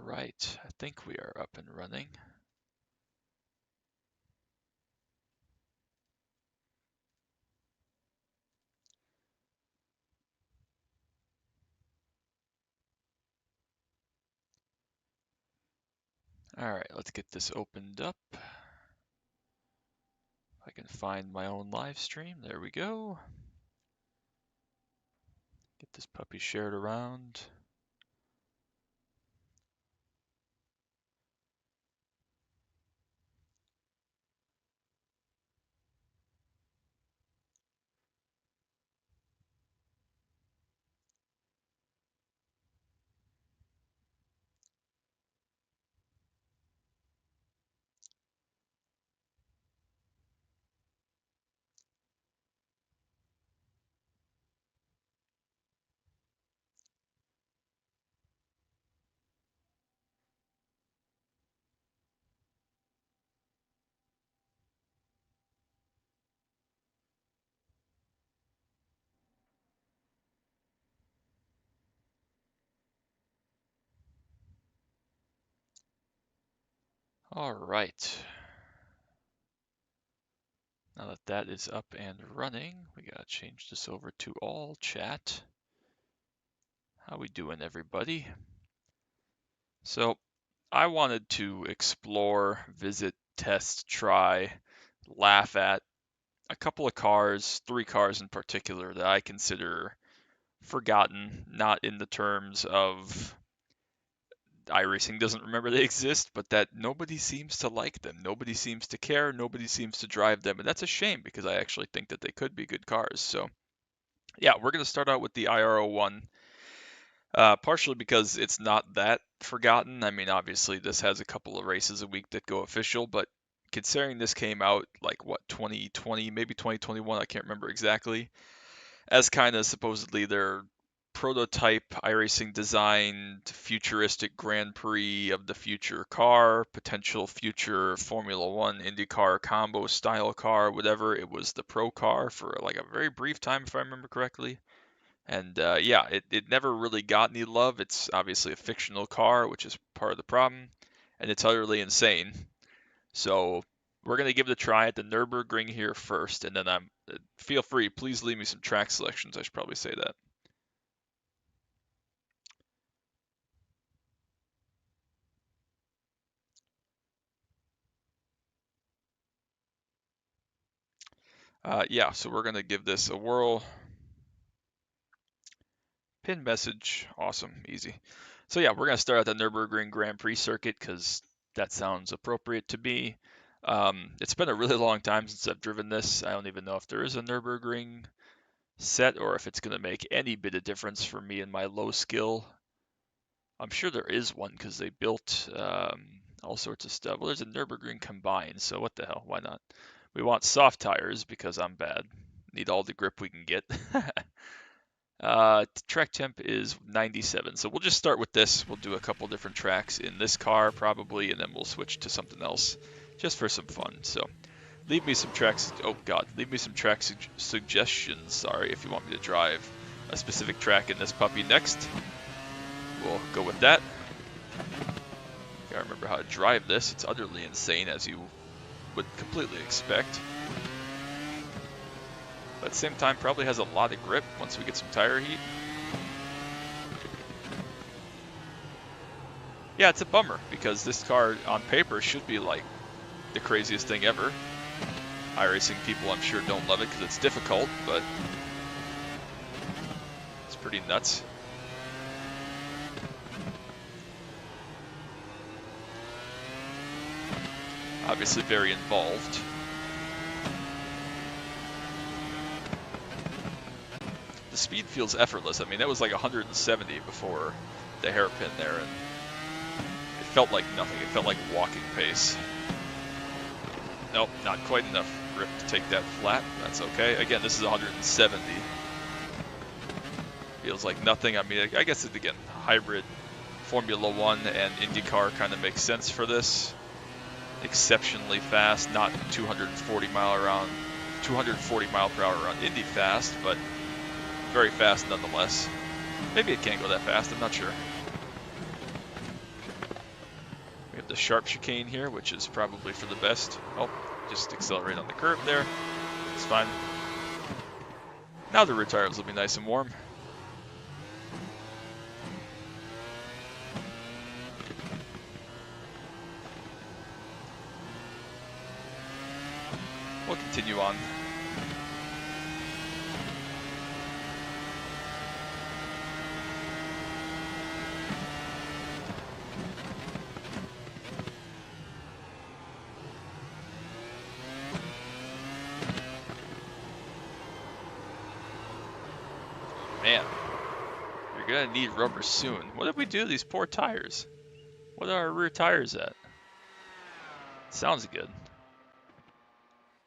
right, I think we are up and running. All right, let's get this opened up. If I can find my own live stream, there we go. Get this puppy shared around. All right. Now that that is up and running, we gotta change this over to all chat. How we doing, everybody? So I wanted to explore, visit, test, try, laugh at a couple of cars, 3 cars in particular that I consider forgotten, not in the terms of iRacing doesn't remember they exist, but that nobody seems to like them. Nobody seems to care. Nobody seems to drive them. And that's a shame because I actually think that they could be good cars. So, yeah, we're going to start out with the IRO1, partially because it's not that forgotten. I mean, obviously, this has a couple of races a week that go official, but considering this came out like, what, 2020, maybe 2021, I can't remember exactly, as kind of supposedly their prototype iRacing designed futuristic Grand Prix of the future car, potential future Formula One IndyCar combo style car, whatever. It was the pro car for like a very brief time, if I remember correctly. And yeah, it never really got any love. It's obviously a fictional car, which is part of the problem, and it's utterly insane. So we're gonna give it a try at the Nürburgring here first, and then feel free, please leave me some track selections. I should probably say that. Yeah, so we're gonna give this a whirl. Pin message, awesome, easy. So yeah, we're gonna start at the Nürburgring Grand Prix circuit because that sounds appropriate to me. It's been a really long time since I've driven this. I don't even know if there is a Nürburgring set or if it's going to make any bit of difference for me and my low skill. I'm sure there is one because they built all sorts of stuff. Well, there's a Nürburgring combined, so what the hell? Why not? We want soft tires because I'm bad. Need all the grip we can get. Track temp is 97, so we'll just start with this. We'll do a couple different tracks in this car probably, and then we'll switch to something else just for some fun. So leave me some tracks. Oh God, leave me some track suggestions. Sorry, if you want me to drive a specific track in this puppy next, we'll go with that. Gotta remember how to drive this. It's utterly insane, as you would completely expect. But at the same time, probably has a lot of grip once we get some tire heat. Yeah, it's a bummer because this car on paper should be like the craziest thing ever. iRacing people, I'm sure, don't love it because it's difficult, but it's pretty nuts. Obviously very involved. The speed feels effortless. I mean, that was like 170 before the hairpin there, and it felt like nothing. It felt like walking pace. Nope, not quite enough grip to take that flat. That's okay. Again, this is 170. Feels like nothing. I mean, I guess it, again, hybrid Formula One and IndyCar kind of makes sense for this. Exceptionally fast, not 240 mile per hour around Indy fast, but very fast nonetheless. Maybe it can't go that fast, I'm not sure. We have the sharp chicane here, which is probably for the best. Oh, just accelerate on the curve there. It's fine. Now the rear tires will be nice and warm. We'll continue on. Man, you're gonna need rubber soon. What did we do to these poor tires? What are our rear tires at? Sounds good.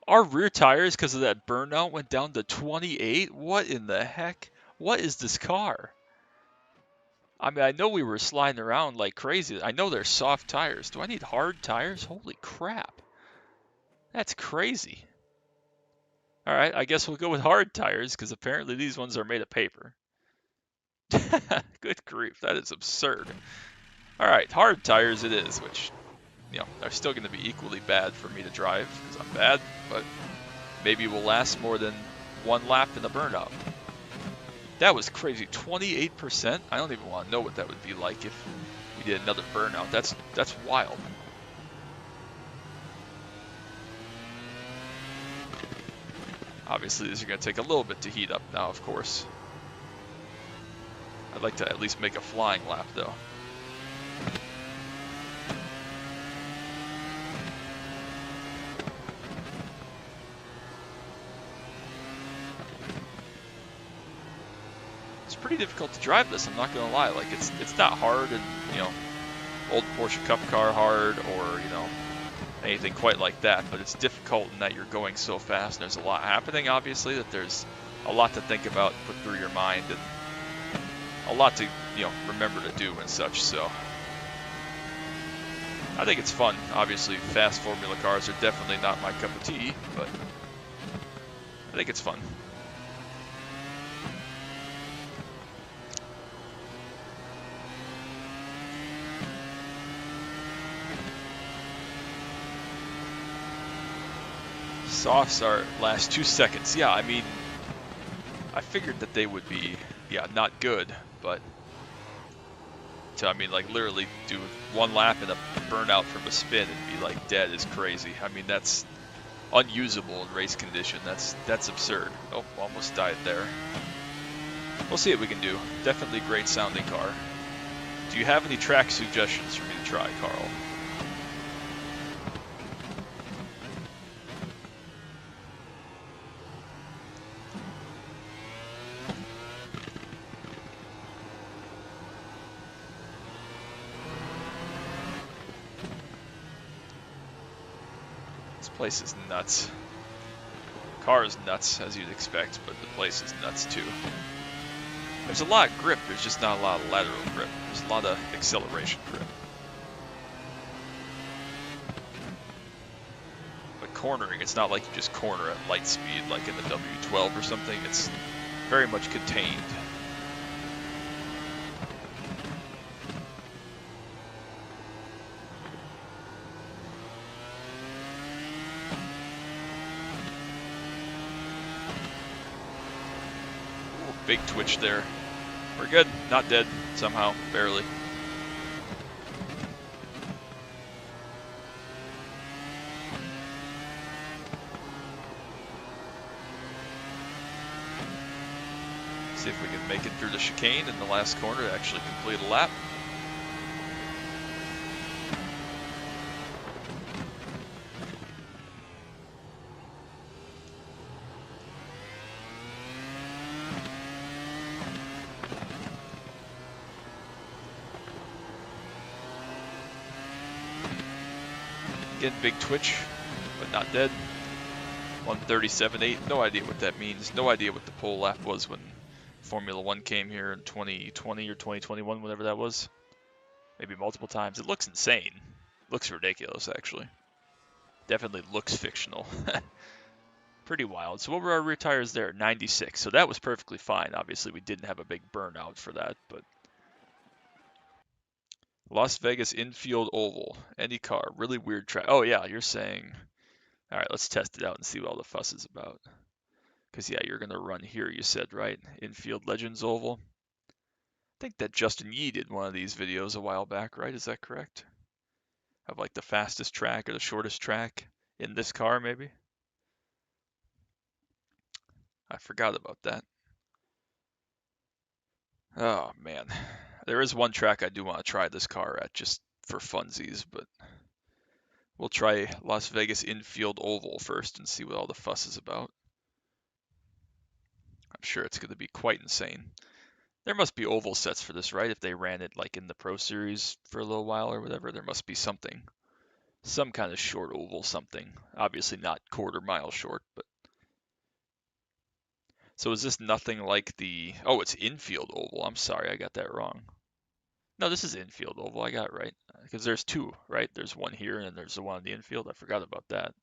Our rear tires, because of that burnout, went down to 28? What in the heck? What is this car? I mean, I know we were sliding around like crazy. I know they're soft tires. Do I need hard tires? Holy crap. That's crazy. All right, I guess we'll go with hard tires because apparently these ones are made of paper. Good grief, that is absurd. All right, hard tires it is, which, you know, are still going to be equally bad for me to drive because I'm bad, but maybe will last more than one lap in the burnout. That was crazy, 28%? I don't even want to know what that would be like if we did another burnout. That's wild. Obviously, these are going to take a little bit to heat up now, of course. I'd like to at least make a flying lap, though. It's pretty difficult to drive this, I'm not going to lie. Like, it's not hard and, you know, old Porsche Cup car hard or, you know, anything quite like that, but it's difficult in that you're going so fast and there's a lot happening, obviously, that there's a lot to think about and put through your mind and a lot to, you know, remember to do and such, so I think it's fun. Obviously, fast Formula cars are definitely not my cup of tea, but I think it's fun. Softs are last 2 seconds. Yeah, I mean, I figured that they would be, yeah, not good, but to, I mean, like, literally do one lap and a burnout from a spin and be, like, dead is crazy. I mean, that's unusable in race condition. That's absurd. Oh, almost died there. We'll see what we can do. Definitely great sounding car. Do you have any track suggestions for me to try, Carl? Place is nuts. Car is nuts, as you'd expect, but the place is nuts too. There's a lot of grip, there's just not a lot of lateral grip. There's a lot of acceleration grip. But cornering, it's not like you just corner at light speed like in the W12 or something. It's very much contained. Big twitch there. We're good. Not dead, somehow. Barely. See if we can make it through the chicane in the last corner to actually complete a lap. Again, big twitch, but not dead. 137.8, no idea what that means. No idea what the pole lap was when Formula 1 came here in 2020 or 2021, whatever that was. Maybe multiple times. It looks insane. Looks ridiculous, actually. Definitely looks fictional. Pretty wild. So what were our rear tires there? 96. So that was perfectly fine. Obviously, we didn't have a big burnout for that, but Las Vegas infield oval. Any car. Really weird track. Oh, yeah, you're saying. All right, let's test it out and see what all the fuss is about. Because, yeah, you're going to run here, you said, right? Infield Legends Oval. I think that Justin Yee did one of these videos a while back, right? Is that correct? Of like the fastest track or the shortest track in this car, maybe? I forgot about that. Oh, man. There is one track I do want to try this car at just for funsies, but we'll try Las Vegas Infield Oval first and see what all the fuss is about. I'm sure it's going to be quite insane. There must be oval sets for this, right? If they ran it like in the Pro Series for a little while or whatever, there must be something. Some kind of short oval something. Obviously not quarter mile short, but. So is this nothing like the. Oh, it's infield oval. I'm sorry, I got that wrong. No, this is infield oval. I got it right. Because there's two, right? There's one here and there's the one in the infield. I forgot about that.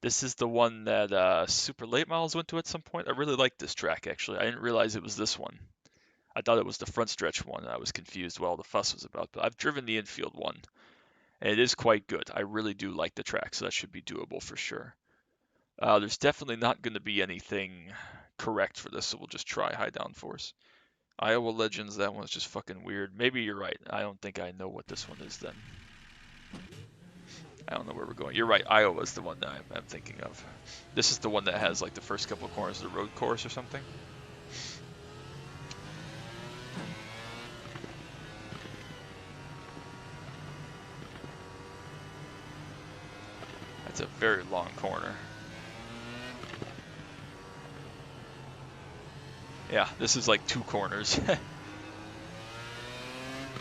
This is the one that Super Late Models went to at some point. I really like this track, actually. I didn't realize it was this one. I thought it was the front stretch one. I was confused what all the fuss was about. But I've driven the infield one, and it is quite good. I really do like the track, so that should be doable for sure. There's definitely not going to be anything correct for this, so we'll just try high downforce. Iowa Legends, that one's just fucking weird. Maybe you're right. I don't think I know what this one is then. I don't know where we're going. You're right. Iowa's the one that I'm thinking of. This is the one that has like the first couple of corners of the road course or something. That's a very long corner. Yeah, this is like two corners.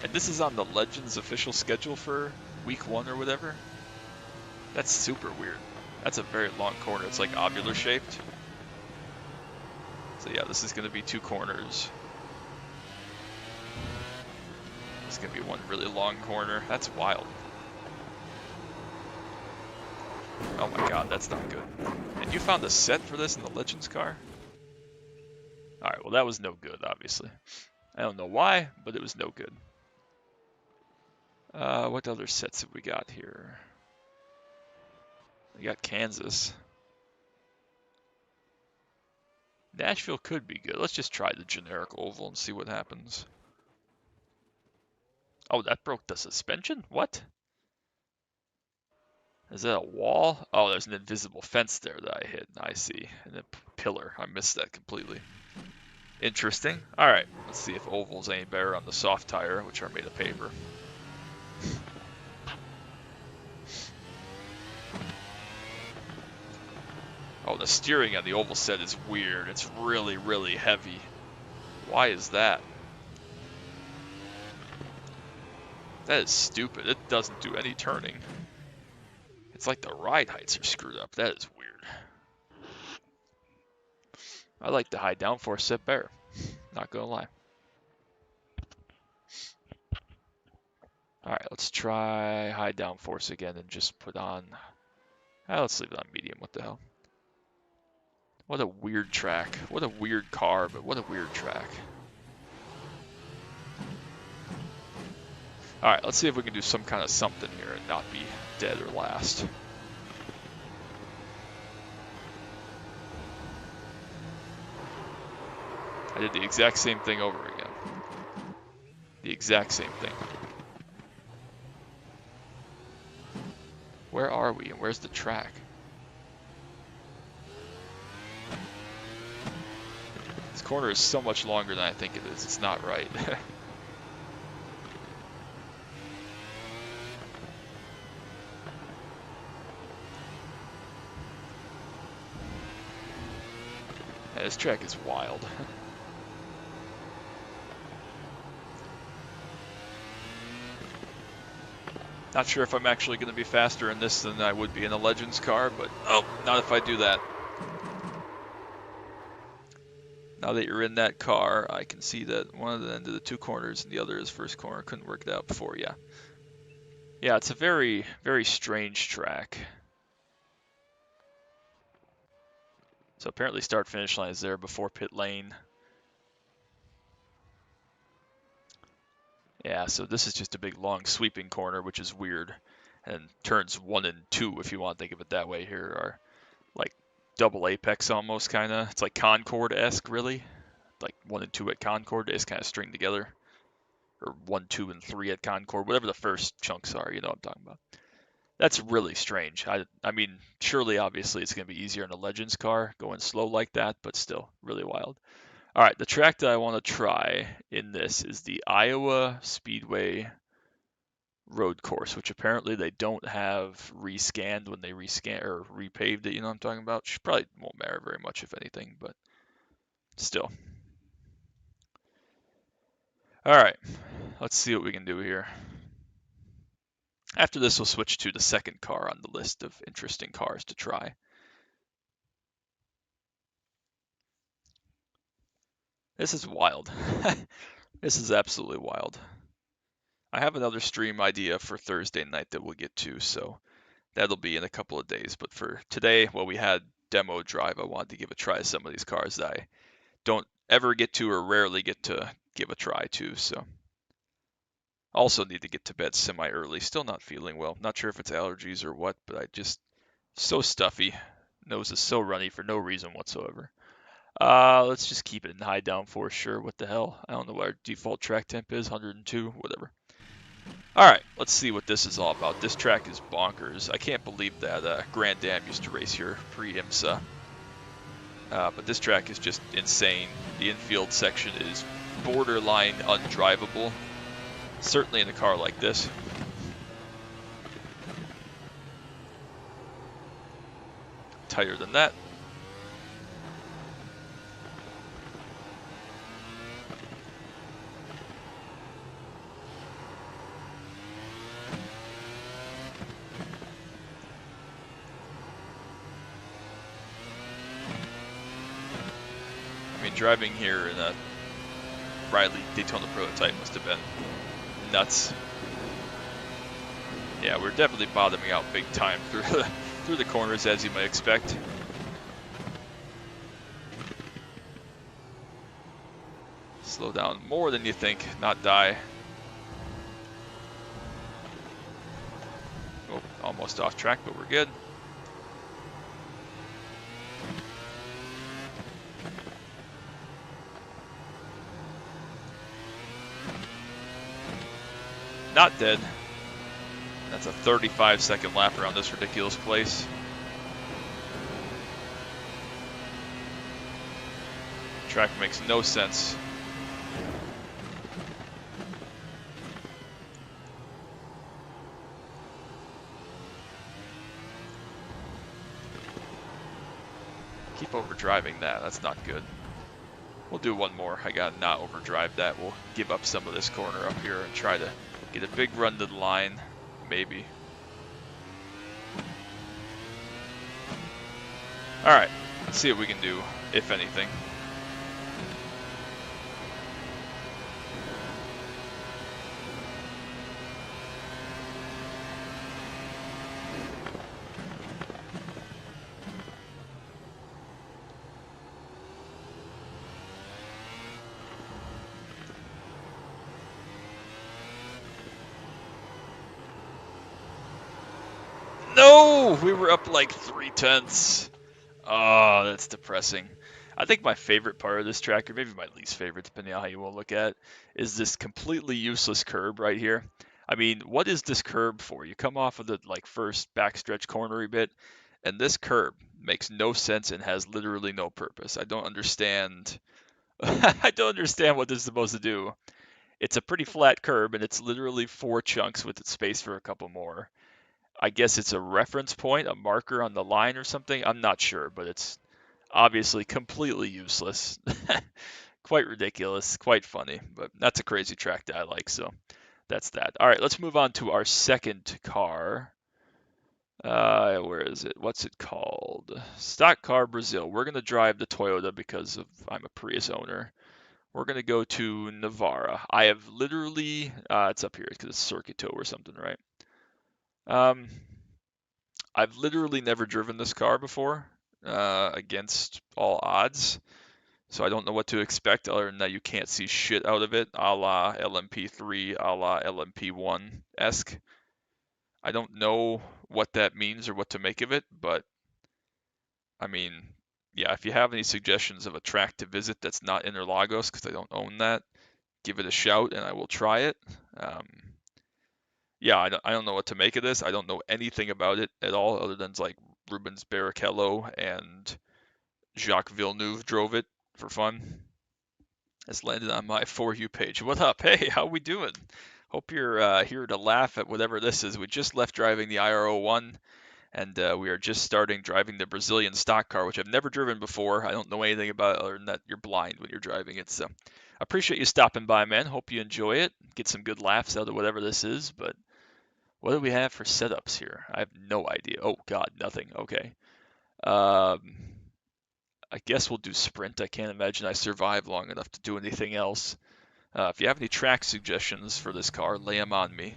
And this is on the Legends official schedule for week 1 or whatever. That's super weird. That's a very long corner. It's like ovular shaped. So yeah, this is going to be two corners. It's going to be one really long corner. That's wild. Oh my god, that's not good. And you found a set for this in the Legends car? Alright, well that was no good, obviously. I don't know why, but it was no good. What other sets have we got here? We got Kansas. Nashville could be good. Let's just try the generic oval and see what happens. Oh, that broke the suspension? What? Is that a wall? Oh, there's an invisible fence there that I hit. I see. And a pillar. I missed that completely. Interesting. Alright, let's see if oval's any better on the soft tire, which are made of paper. Oh, the steering on the oval set is weird. It's really, really heavy. Why is that? That is stupid. It doesn't do any turning. It's like the ride heights are screwed up. That is weird. I like the high downforce set better. Not gonna lie. Alright, let's try high downforce again and just put on... let's leave it on medium. What the hell? What a weird track. What a weird car, but what a weird track. Alright, let's see if we can do some kind of something here and not be dead or last. I did the exact same thing over again. The exact same thing. Where are we and where's the track? This corner is so much longer than I think it is. It's not right. Yeah, this track is wild. Not sure if I'm actually going to be faster in this than I would be in a Legends car, but oh, not if I do that. Now that you're in that car, I can see that one of the end of the two corners and the other is first corner. Couldn't work it out before, yeah. Yeah, it's a very, very strange track. So apparently start-finish line is there before pit lane. Yeah, so this is just a big long sweeping corner, which is weird. And turns 1 and 2, if you want to think of it that way, here are like double apex almost, kind of. It's like Concord-esque, really. Like 1 and 2 at Concord, they just kind of string together. Or 1, 2, and 3 at Concord, whatever the first chunks are, you know what I'm talking about. That's really strange. I mean, surely, obviously, it's going to be easier in a Legends car going slow like that, but still, really wild. All right, the track that I want to try in this is the Iowa Speedway road course, which apparently they don't have rescanned when they rescan or repaved it. You know what I'm talking about? Probably won't matter very much, if anything, but still. All right, let's see what we can do here. After this, we'll switch to the second car on the list of interesting cars to try. This is wild. This is absolutely wild. I have another stream idea for Thursday night that we'll get to, so that'll be in a couple of days. But for today, while we had demo drive, I wanted to give a try to some of these cars that I don't ever get to or rarely get to give a try to. So also need to get to bed semi early. Still not feeling well. Not sure if it's allergies or what, but I just so stuffy. Nose is so runny for no reason whatsoever. Let's just keep it in high downforce, sure. What the hell? I don't know what our default track temp is, 102, whatever. All right, let's see what this is all about. This track is bonkers. I can't believe that Grand Dam used to race here pre-IMSA. But this track is just insane. The infield section is borderline undrivable, certainly in a car like this. Tighter than that. I mean, driving here in a Riley Daytona prototype must have been nuts. Yeah, we're definitely bottoming out big time through the corners, as you might expect. Slow down more than you think, not die. Oh, almost off track, but we're good. Not dead. That's a 35-second lap around this ridiculous place. Track makes no sense. Keep overdriving that. That's not good. We'll do one more. I gotta not overdrive that. We'll give up some of this corner up here and try to get a big run to the line. Maybe. Alright, let's see what we can do, if anything. No! We were up like 3/10. Oh, that's depressing. I think my favorite part of this track, or maybe my least favorite, depending on how you want to look at it, is this completely useless curb right here. I mean, what is this curb for? You come off of the first backstretch cornery bit, and this curb makes no sense and has literally no purpose. I don't understand. I don't understand what this is supposed to do. It's a pretty flat curb, and it's literally 4 chunks with space for a couple more. I guess it's a reference point, a marker on the line or something. I'm not sure, but it's obviously completely useless. Quite ridiculous, quite funny, but that's a crazy track that I like, so that's that. All right, let's move on to our second car. Where is it? What's it called? Stock Car Brazil. We're going to drive the Toyota because I'm a Prius owner. We're going to go to Navarra. I have literally, it's up here because it's Circuito or something, right? I've literally never driven this car before, against all odds. So I don't know what to expect other than that you can't see shit out of it, a la LMP3, a la LMP1-esque. I don't know what that means or what to make of it, but I mean, yeah, if you have any suggestions of a track to visit that's not Interlagos, because I don't own that, give it a shout and I will try it. Yeah, I don't know what to make of this. I don't know anything about it at all other than like Rubens Barrichello and Jacques Villeneuve drove it for fun. It's landed on my For You page. What up? Hey, how we doing? Hope you're here to laugh at whatever this is. We just left driving the IR01, and we are just starting driving the Brazilian stock car, which I've never driven before. I don't know anything about it other than that you're blind when you're driving it. So appreciate you stopping by, man. Hope you enjoy it. Get some good laughs out of whatever this is. But what do we have for setups here? I have no idea. Oh, God, nothing. Okay. I guess we'll do sprint. I can't imagine I survive long enough to do anything else. If you have any track suggestions for this car, lay them on me.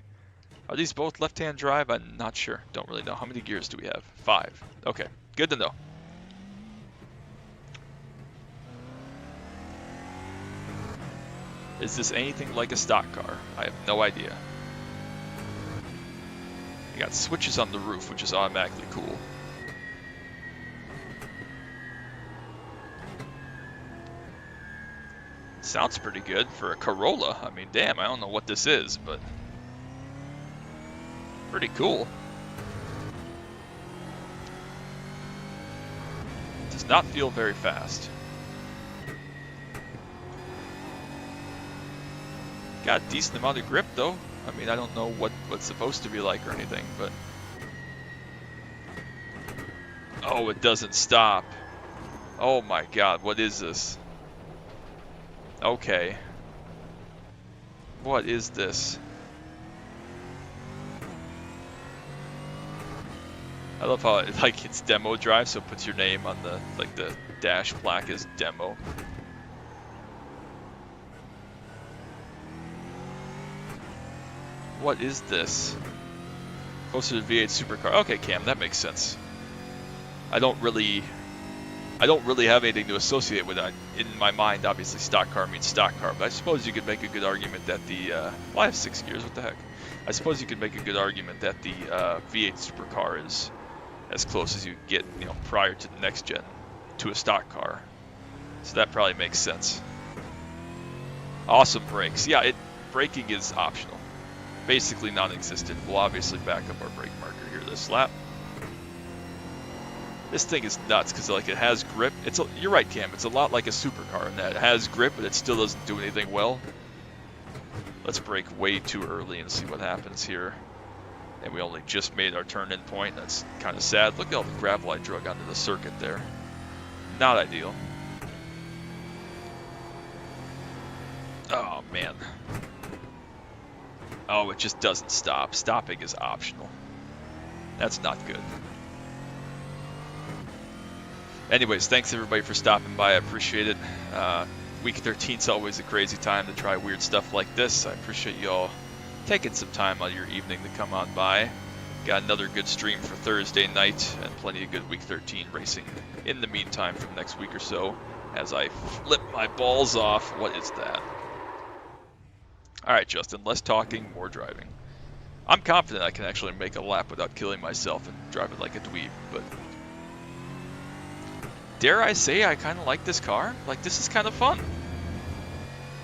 Are these both left-hand drive? I'm not sure. Don't really know. How many gears do we have? 5. Okay, good to know. Is this anything like a stock car? I have no idea. You got switches on the roof, which is automatically cool. Sounds pretty good for a Corolla. I mean, damn, I don't know what this is, but pretty cool. Does not feel very fast. Got a decent amount of grip, though. I mean, I don't know what it's supposed to be like or anything, but... Oh, it doesn't stop. Oh my god, what is this? Okay. What is this? I love how it's demo drive, so it puts your name on the dash plaque as demo. What is this? Closer to V8 supercar. Okay, Cam, that makes sense. I don't really have anything to associate with that. In my mind, obviously, stock car means stock car, but I suppose you could make a good argument that the... well, I have 6 gears, what the heck? I suppose you could make a good argument that the V8 supercar is as close as you get, prior to the next gen to a stock car. So that probably makes sense. Awesome brakes. Yeah, braking is optional. Basically non-existent. We'll obviously back up our brake marker here this lap. This thing is nuts because it has grip. You're right, Cam. It's a lot like a supercar in that it has grip, but it still doesn't do anything well. Let's brake way too early and see what happens here. And we only just made our turn-in point. That's kind of sad. Look at all the gravel I drug onto the circuit there. Not ideal. Oh, man. Oh, it just doesn't stop. Stopping is optional. That's not good. Anyways, thanks everybody for stopping by. I appreciate it. Week 13 is always a crazy time to try weird stuff like this. I appreciate you all taking some time out of your evening to come on by. Got another good stream for Thursday night and plenty of good Week 13 racing in the meantime for the next week or so as I flip my balls off. What is that? Alright, Justin, less talking, more driving. I'm confident I can actually make a lap without killing myself and drive it like a dweeb, but... Dare I say I kind of like this car? This is kind of fun.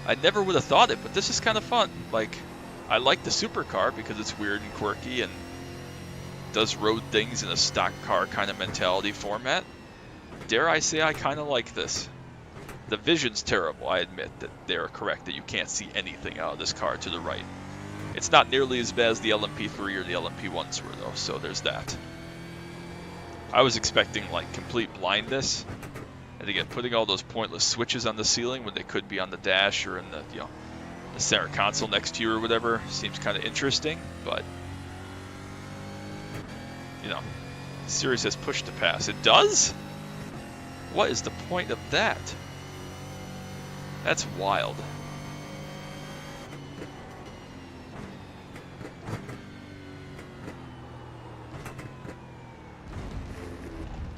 I never would have thought it, but this is kind of fun. I like the supercar because it's weird and quirky and does road things in a stock car kind of mentality format. Dare I say I kind of like this. The vision's terrible, I admit that they're correct, that you can't see anything out of this car to the right. It's not nearly as bad as the LMP3 or the LMP1s were, though, so there's that. I was expecting, complete blindness, and again, putting all those pointless switches on the ceiling when they could be on the dash or in the, the center console next to you or whatever seems kind of interesting, but, Series has push to pass. It does? What is the point of that? That's wild.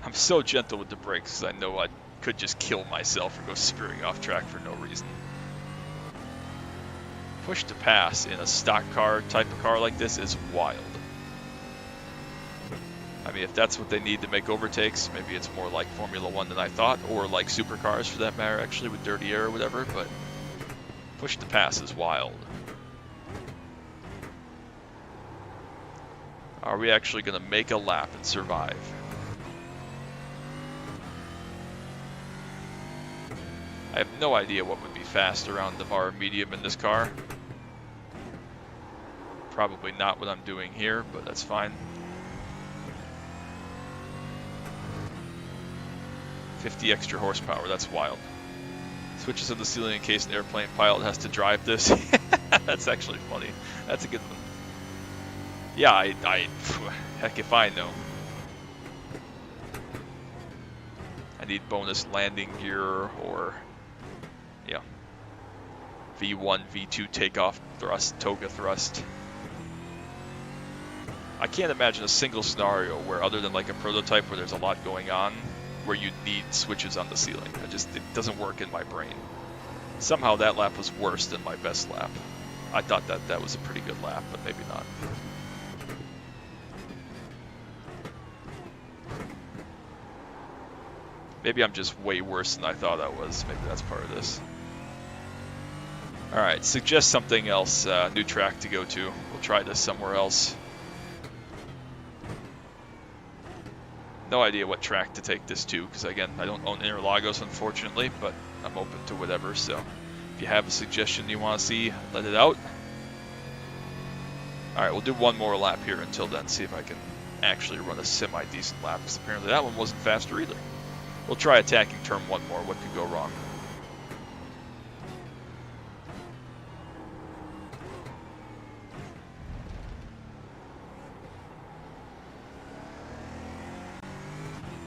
I'm so gentle with the brakes because I know I'd could just kill myself or go spearing off track for no reason. Push to pass in a stock car type of car like this is wild. I mean, if that's what they need to make overtakes, maybe it's more like Formula 1 than I thought, or like supercars for that matter, actually, with dirty air or whatever, but push to pass is wild. Are we actually going to make a lap and survive? I have no idea what would be fast around the bar medium in this car. Probably not what I'm doing here, but that's fine. 50 extra horsepower, that's wild. Switches of the ceiling in case an airplane pilot has to drive this. That's actually funny. That's a good one. Yeah, heck if I know. I need bonus landing gear or, yeah, V1, V2 takeoff thrust, toga thrust. I can't imagine a single scenario where, other than like a prototype where there's a lot going on, where you need switches on the ceiling. It doesn't work in my brain. Somehow that lap was worse than my best lap. I thought that was a pretty good lap, but maybe not. Maybe I'm just way worse than I thought I was. Maybe that's part of this. Alright, suggest something else, new track to go to. We'll try this somewhere else. No idea what track to take this to, because again, I don't own Interlagos, unfortunately, but I'm open to whatever, so if you have a suggestion you want to see, let it out. Alright, we'll do one more lap here until then, see if I can actually run a semi-decent lap, because apparently that one wasn't faster either. We'll try attacking turn one more, what could go wrong?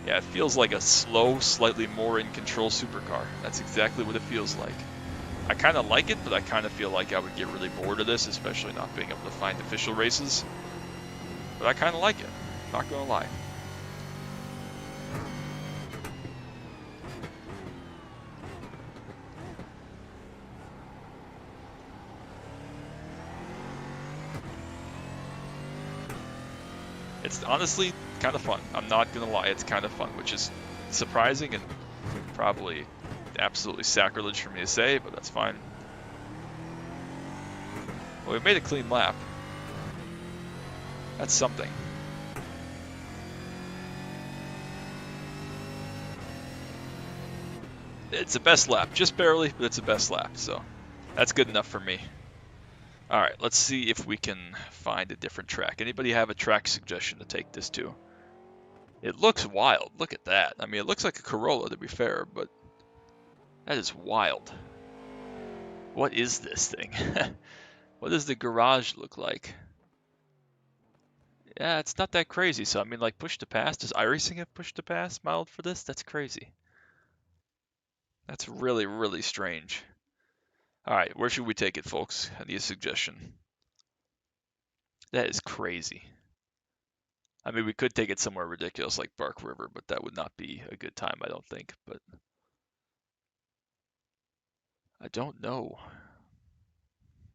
Yeah, it feels like a slow, slightly more in control supercar. That's exactly what it feels like. I kind of like it, but I kind of feel like I would get really bored of this, especially not being able to find official races. But I kind of like it, not gonna lie. It's honestly kind of fun. I'm not gonna lie, it's kind of fun, which is surprising and probably absolutely sacrilege for me to say, but that's fine. Well, we made a clean lap. That's something. It's the best lap, just barely, but it's the best lap, so that's good enough for me. Alright, let's see if we can find a different track. Anybody have a track suggestion to take this to? It looks wild. Look at that. I mean, it looks like a Corolla, to be fair, but that is wild. What is this thing? What does the garage look like? Yeah, it's not that crazy. So, I mean, like, push to pass. Does iRacing have push to pass modeled for this? That's crazy. That's really, really strange. Alright, where should we take it, folks? I need a suggestion. That is crazy. I mean, we could take it somewhere ridiculous like Bark River, but that would not be a good time, I don't think. But I don't know.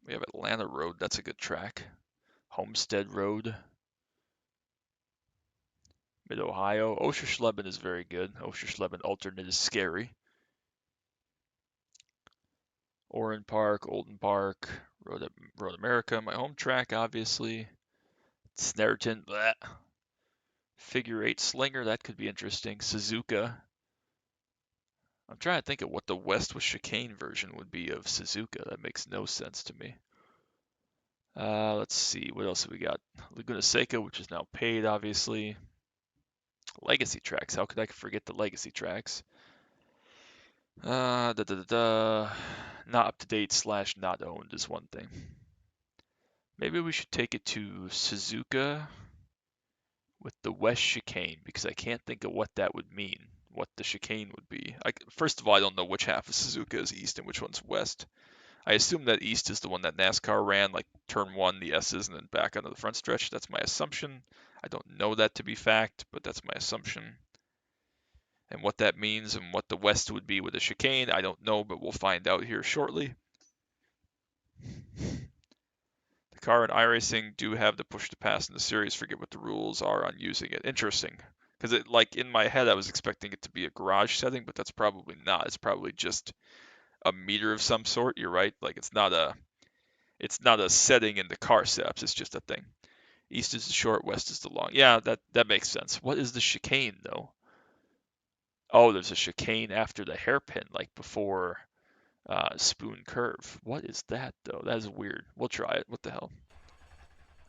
We have Atlanta Road. That's a good track. Homestead Road. Mid-Ohio. Oschersleben is very good. Oschersleben alternate is scary. Oran Park, Olden Park, Road America, my home track, obviously. Snarton, bleh. Figure 8 Slinger, that could be interesting. Suzuka. I'm trying to think of what the West with chicane version would be of Suzuka. That makes no sense to me. Let's see, what else have we got? Laguna Seca, which is now paid, obviously. Legacy tracks, how could I forget the legacy tracks? Not up to date / not owned is one thing. Maybe we should take it to Suzuka with the West chicane, because I can't think of what that would mean, what the chicane would be. First of all, I don't know which half of Suzuka is east and which one's west. I assume that east is the one that NASCAR ran, like turn 1, the S's, and then back onto the front stretch. That's my assumption. I don't know that to be fact, but that's my assumption. And what that means and what the West would be with a chicane, I don't know, but we'll find out here shortly. The car and iRacing do have the push to pass in the series. Forget what the rules are on using it. Interesting. Because it, like, in my head, I was expecting it to be a garage setting, but that's probably not. It's probably just a meter of some sort. You're right. Like, it's not a setting in the car setups. It's just a thing. East is the short, west is the long. Yeah, that makes sense. What is the chicane, though? Oh, there's a chicane after the hairpin, like before spoon curve. What is that, though? That is weird. We'll try it. What the hell?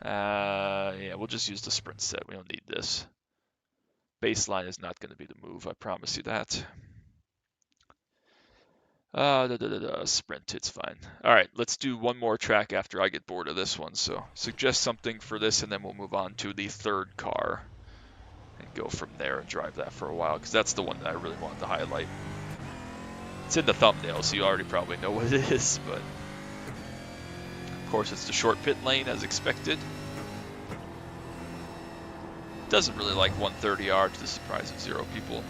Yeah, we'll just use the sprint set. We don't need this. Baseline is not going to be the move. I promise you that. Sprint, it's fine. All right, let's do one more track after I get bored of this one. So suggest something for this, and then we'll move on to the third car and go from there and drive that for a while, because that's the one that I really wanted to highlight. It's in the thumbnail, so you already probably know what it is, but of course it's the short pit lane as expected. Doesn't really like 130R to the surprise of 0 people.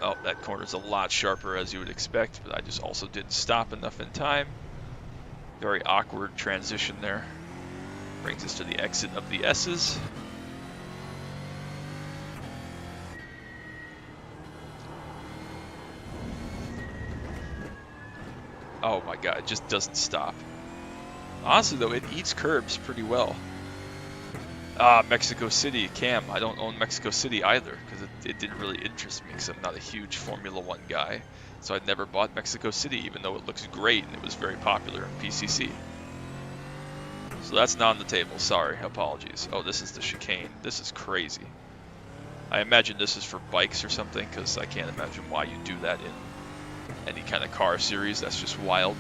Oh, that corner's a lot sharper as you would expect, but I just also didn't stop enough in time. Very awkward transition there. Brings us to the exit of the S's. Oh my god, it just doesn't stop. Honestly though, it eats curbs pretty well. Mexico City, Cam. I don't own Mexico City either, because it didn't really interest me, because I'm not a huge Formula 1 guy. So I'd never bought Mexico City, even though it looks great and it was very popular in PCC. So that's not on the table, sorry, apologies. Oh, this is the chicane. This is crazy. I imagine this is for bikes or something, because I can't imagine why you do that in any kind of car series. That's just wild.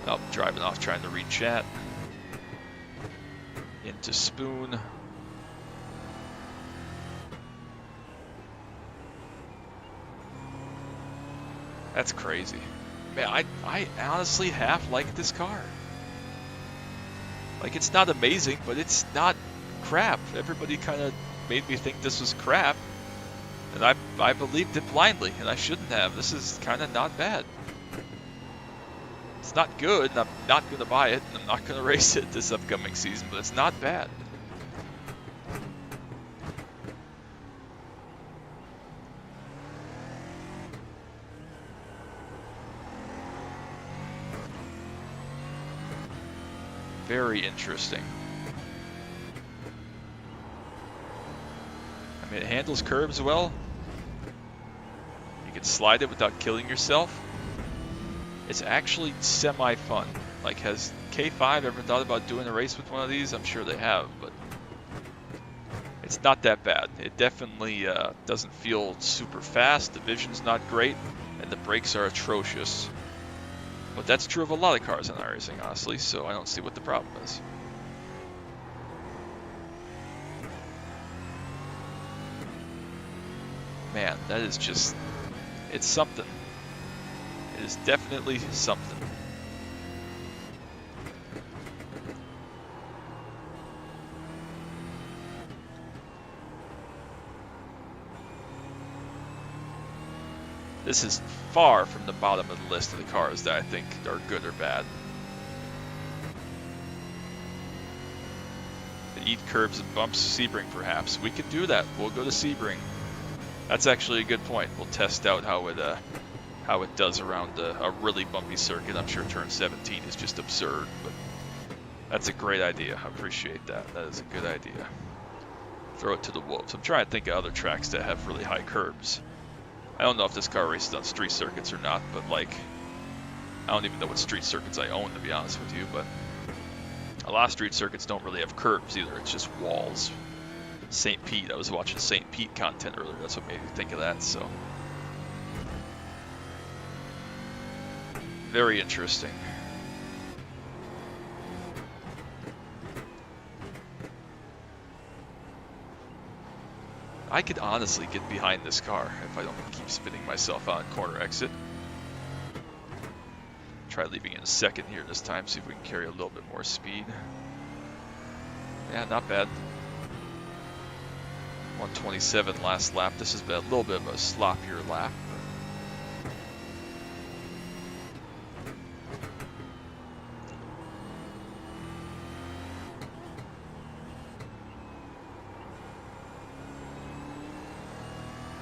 Oh, driving off trying to read chat. Into spoon. That's crazy. Man, I honestly half like this car. Like, it's not amazing, but it's not crap. Everybody kind of made me think this was crap, and I believed it blindly, and I shouldn't have. This is kind of not bad. It's not good, and I'm not going to buy it, and I'm not going to race it this upcoming season, but it's not bad. Very interesting. I mean, it handles curbs well. You can slide it without killing yourself. It's actually semi-fun. Like, has K5 ever thought about doing a race with one of these? I'm sure they have, but it's not that bad. It definitely doesn't feel super fast. The vision's not great, and the brakes are atrocious. But that's true of a lot of cars in iRacing, honestly, so I don't see what the problem is. Man, that is just, it's something. It is definitely something. This is far from the bottom of the list of the cars that I think are good or bad. They eat curbs and bumps. Sebring, perhaps. We could do that. We'll go to Sebring. That's actually a good point. We'll test out how it does around a really bumpy circuit. I'm sure turn 17 is just absurd, but that's a great idea. I appreciate that. That is a good idea. Throw it to the wolves. I'm trying to think of other tracks that have really high curbs. I don't know if this car races on street circuits or not, but like, I don't even know what street circuits I own, to be honest with you, but a lot of street circuits don't really have curbs either. It's just walls. St. Pete, I was watching St. Pete content earlier. That's what made me think of that, so. Very interesting. I could honestly get behind this car if I don't keep spinning myself on corner exit. Try leaving in a second here this time, see if we can carry a little bit more speed. Yeah, not bad. 127 last lap. This has been a little bit of a sloppier lap.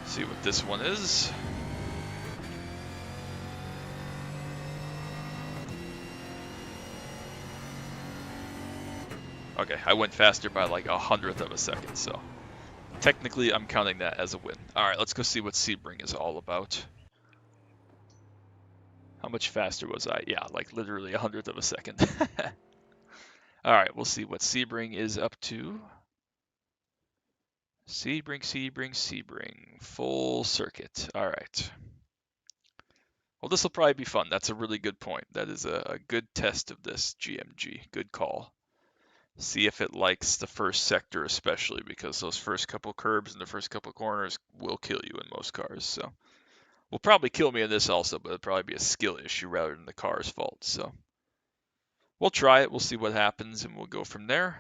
See what this one is. Okay, I went faster by like 100th of a second, so technically I'm counting that as a win. Alright, let's go see what Sebring is all about. How much faster was I? Yeah, like literally 100th of a second. Alright, we'll see what Sebring is up to. Sebring. Full circuit. Alright. Well, this will probably be fun. That's a really good point. That is a good test of this GMG. Good call. See if it likes the first sector especially, because those first couple curbs and the first couple corners will kill you in most cars. So will probably kill me in this also, but it'll probably be a skill issue rather than the car's fault. So we'll try it. We'll see what happens, and we'll go from there.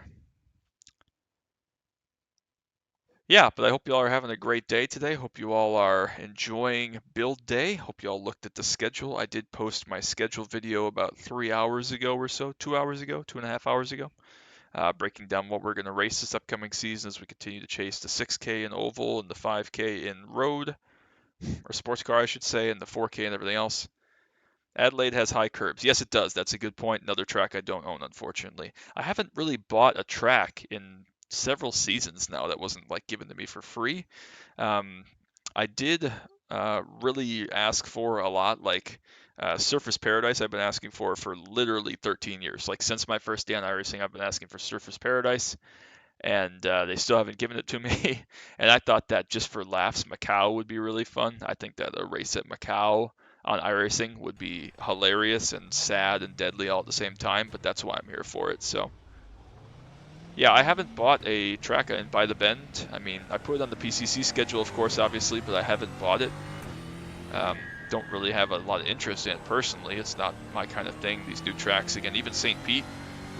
Yeah, but I hope you all are having a great day today. Hope you all are enjoying build day. Hope you all looked at the schedule. I did post my schedule video about 3 hours ago or so, 2 hours ago, 2.5 hours ago. Breaking down what we're going to race this upcoming season as we continue to chase the 6K in oval and the 5K in road, or sports car, I should say, and the 4K and everything else. Adelaide has high curbs. Yes, it does. That's a good point. Another track I don't own, unfortunately. I haven't really bought a track in several seasons now that wasn't like given to me for free. I did really ask for a lot, like Surface Paradise I've been asking for literally 13 years. Like since my first day on iRacing, I've been asking for Surface Paradise, and they still haven't given it to me. And I thought that just for laughs, Macau would be really fun. I think that a race at Macau on iRacing would be hilarious and sad and deadly all at the same time, but that's why I'm here for it. So yeah, I haven't bought a track in By the Bend. I mean, I put it on the PCC schedule, of course, obviously, but I haven't bought it. Don't really have a lot of interest in it personally. It's not my kind of thing. These new tracks, again, even St. Pete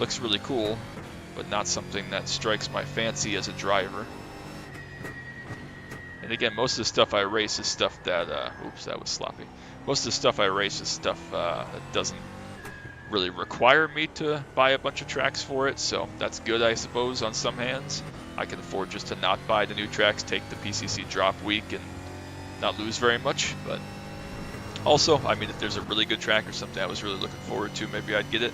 looks really cool, but not something that strikes my fancy as a driver. And again, most of the stuff I race is stuff that, oops, that was sloppy. Most of the stuff I race is stuff that doesn't really require me to buy a bunch of tracks for it, so that's good, I suppose, on some hands. I can afford just to not buy the new tracks, take the PCC drop week, and not lose very much. But also, I mean, if there's a really good track or something I was really looking forward to, maybe I'd get it.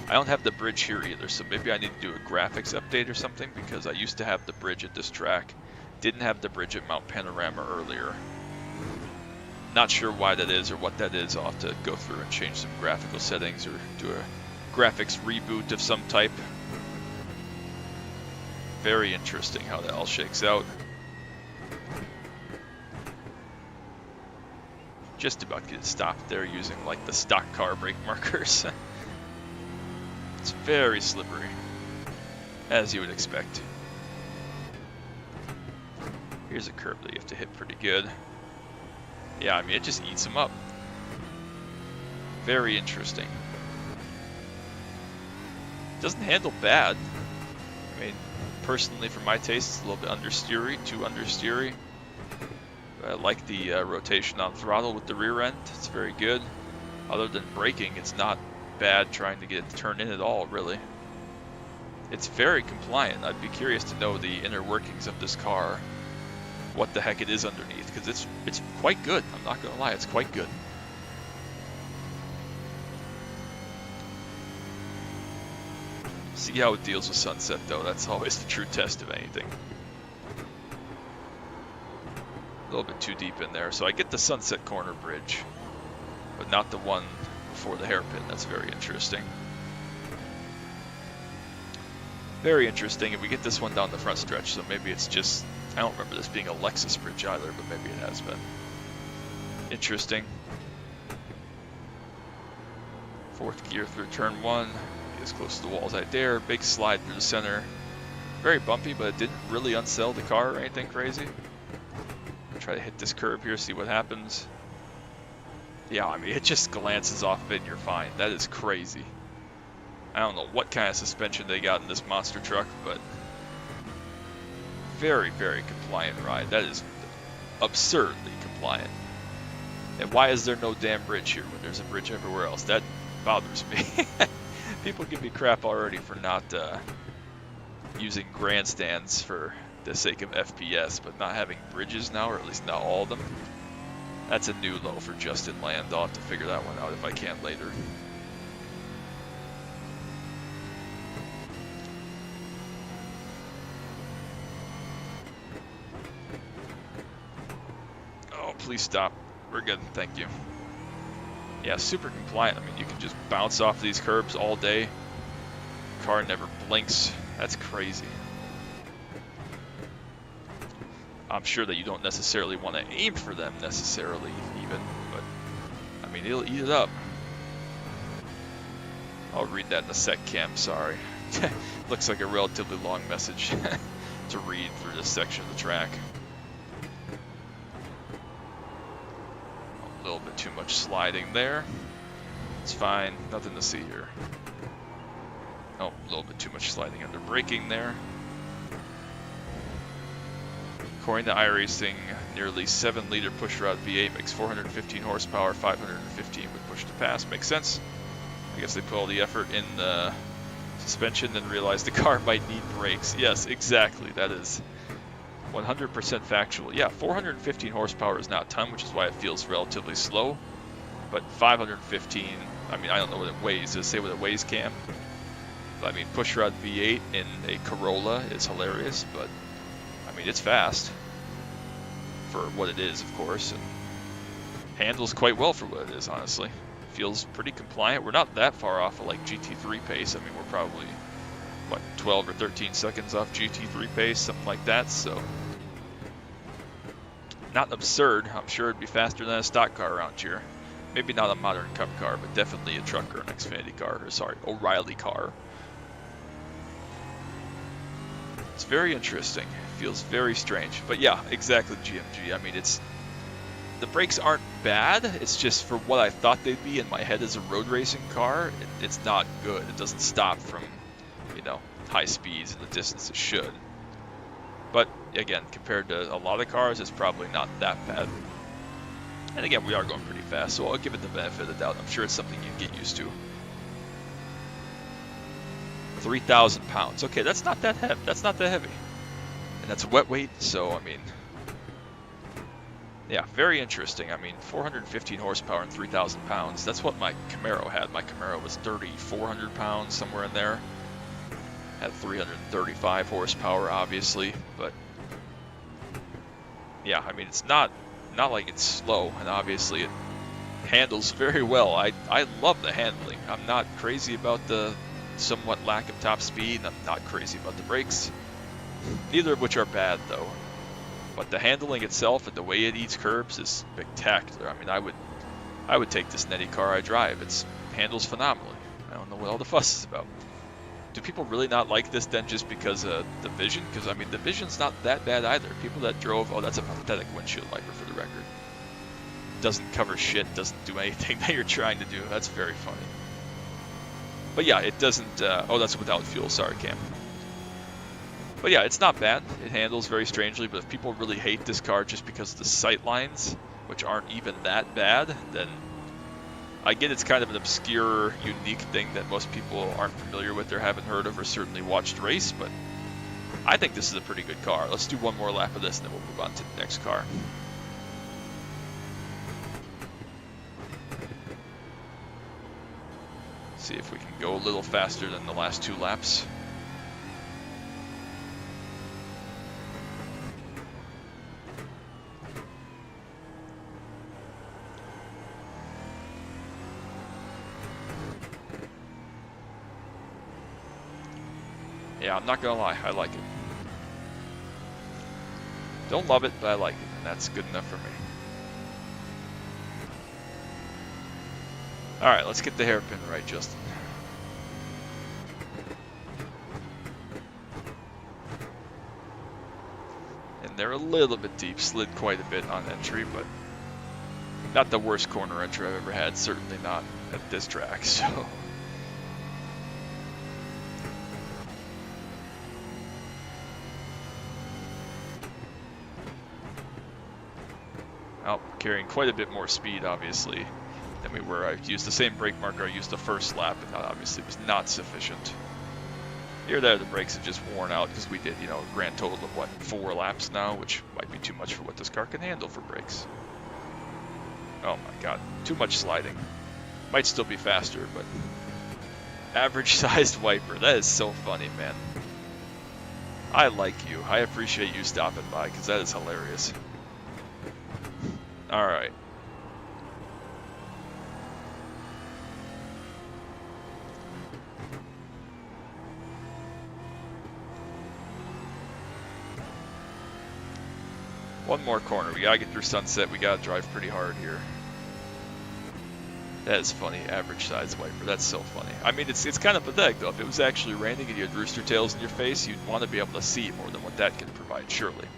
I don't have the bridge here either, so maybe I need to do a graphics update or something, because I used to have the bridge at this track. Didn't have the bridge at Mount Panorama earlier. Not sure why that is or what that is. I'll have to go through and change some graphical settings or do a graphics reboot of some type. Very interesting how that all shakes out. Just about get stopped there using like the stock car brake markers. It's very slippery, as you would expect. Here's a curb that you have to hit pretty good. Yeah, I mean, it just eats them up. Very interesting. Doesn't handle bad. I mean, personally, for my taste, it's a little bit understeery, too understeery. I like the rotation on throttle with the rear end. It's very good. Other than braking, it's not bad trying to get it to turn in at all, really. It's very compliant. I'd be curious to know the inner workings of this car, what the heck it is underneath, because it's quite good. I'm not gonna lie, it's quite good. See how it deals with sunset though. That's always the true test of anything. A little bit too deep in there, so I get the sunset corner bridge, but not the one before the hairpin. That's very interesting. Very interesting. And we get this one down the front stretch, so maybe it's just, I don't remember this being a Lexus bridge either, but maybe it has been. Interesting. Fourth gear through turn one. Get as close to the wall as I dare. Big slide through the center. Very bumpy, but it didn't really unsell the car or anything crazy. Try to hit this curb here, see what happens. Yeah, I mean, it just glances off of it and you're fine. That is crazy. I don't know what kind of suspension they got in this monster truck, but very, very compliant ride. That is absurdly compliant. And why is there no damn bridge here when there's a bridge everywhere else? That bothers me. People give me crap already for not using grandstands for the sake of FPS, but not having bridges now, or at least not all of them. That's a new low for Justin Land. I'll have to figure that one out if I can later. Oh, please stop. We're good, thank you. Yeah, super compliant. I mean, you can just bounce off these curbs all day. Car never blinks. That's crazy. I'm sure that you don't necessarily want to aim for them necessarily even, but I mean, it'll eat it up. I'll read that in a sec, Cam, sorry. Looks like a relatively long message to read for this section of the track. A little bit too much sliding there. It's fine, nothing to see here. Oh, a little bit too much sliding under braking there. According to iRacing, nearly 7-liter pushrod V8 makes 415 horsepower, 515 with push to pass. Makes sense. I guess they put all the effort in the suspension, then realized the car might need brakes. Yes, exactly. That is 100% factual. Yeah, 415 horsepower is not a ton, which is why it feels relatively slow. But 515, I mean, I don't know what it weighs. Does it say what it weighs, Cam? I mean, pushrod V8 in a Corolla is hilarious, but I mean, it's fast for what it is, of course, and handles quite well for what it is, honestly. Feels pretty compliant. We're not that far off of like GT3 pace. I mean, we're probably, what, 12 or 13 seconds off GT3 pace, something like that, so not absurd. I'm sure it'd be faster than a stock car around here. Maybe not a modern cup car, but definitely a truck or an Xfinity car, or sorry, O'Reilly car. It's very interesting. Feels very strange. But yeah, exactly, GMG. I mean, the brakes aren't bad. It's just for what I thought they'd be in my head as a road racing car, it's not good. It doesn't stop from, you know, high speeds and the distance it should. But again, compared to a lot of cars, it's probably not that bad. And again, we are going pretty fast, so I'll give it the benefit of the doubt. I'm sure it's something you get used to. 3,000 pounds. Okay, that's not that heavy. That's not that heavy. And that's a wet weight, so I mean, yeah, very interesting. I mean, 415 horsepower and 3,000 pounds. That's what my Camaro had. My Camaro was 3,400 pounds, somewhere in there. Had 335 horsepower, obviously, but yeah, I mean, it's not like it's slow, and obviously it handles very well. I love the handling. I'm not crazy about the somewhat lack of top speed, and I'm not crazy about the brakes. Neither of which are bad, though. But the handling itself and the way it eats curbs is spectacular. I mean, I would take this in any car I drive. It handles phenomenally. I don't know what all the fuss is about. Do people really not like this then just because of the vision? Because, I mean, the vision's not that bad either. People that drove, oh, that's a pathetic windshield wiper for the record. Doesn't cover shit, doesn't do anything that you're trying to do. That's very funny. But yeah, it doesn't, oh, that's without fuel, sorry, Cam. But yeah, it's not bad. It handles very strangely, but if people really hate this car just because of the sight lines, which aren't even that bad, then I get it's kind of an obscure, unique thing that most people aren't familiar with or haven't heard of or certainly watched race, but I think this is a pretty good car. Let's do one more lap of this and then we'll move on to the next car. See if we can go a little faster than the last 2 laps. Yeah, I'm not gonna lie, I like it. Don't love it, but I like it, and that's good enough for me. Alright, let's get the hairpin right, Justin. And they're a little bit deep, slid quite a bit on entry, but not the worst corner entry I've ever had, certainly not at this track, so. carrying quite a bit more speed, obviously, than we were. I used the same brake marker I used the first lap, and that obviously was not sufficient. Here, there, the brakes have just worn out because we did, a grand total of, 4 laps now, which might be too much for what this car can handle for brakes. Oh my god, too much sliding. Might still be faster, but average-sized wiper. That is so funny, man. I like you. I appreciate you stopping by because that is hilarious. All right. One more corner. We gotta get through Sunset. We gotta drive pretty hard here. That is funny. Average size wiper. That's so funny. I mean, it's kind of pathetic though. If it was actually raining and you had rooster tails in your face, you'd want to be able to see more than what that can provide, surely.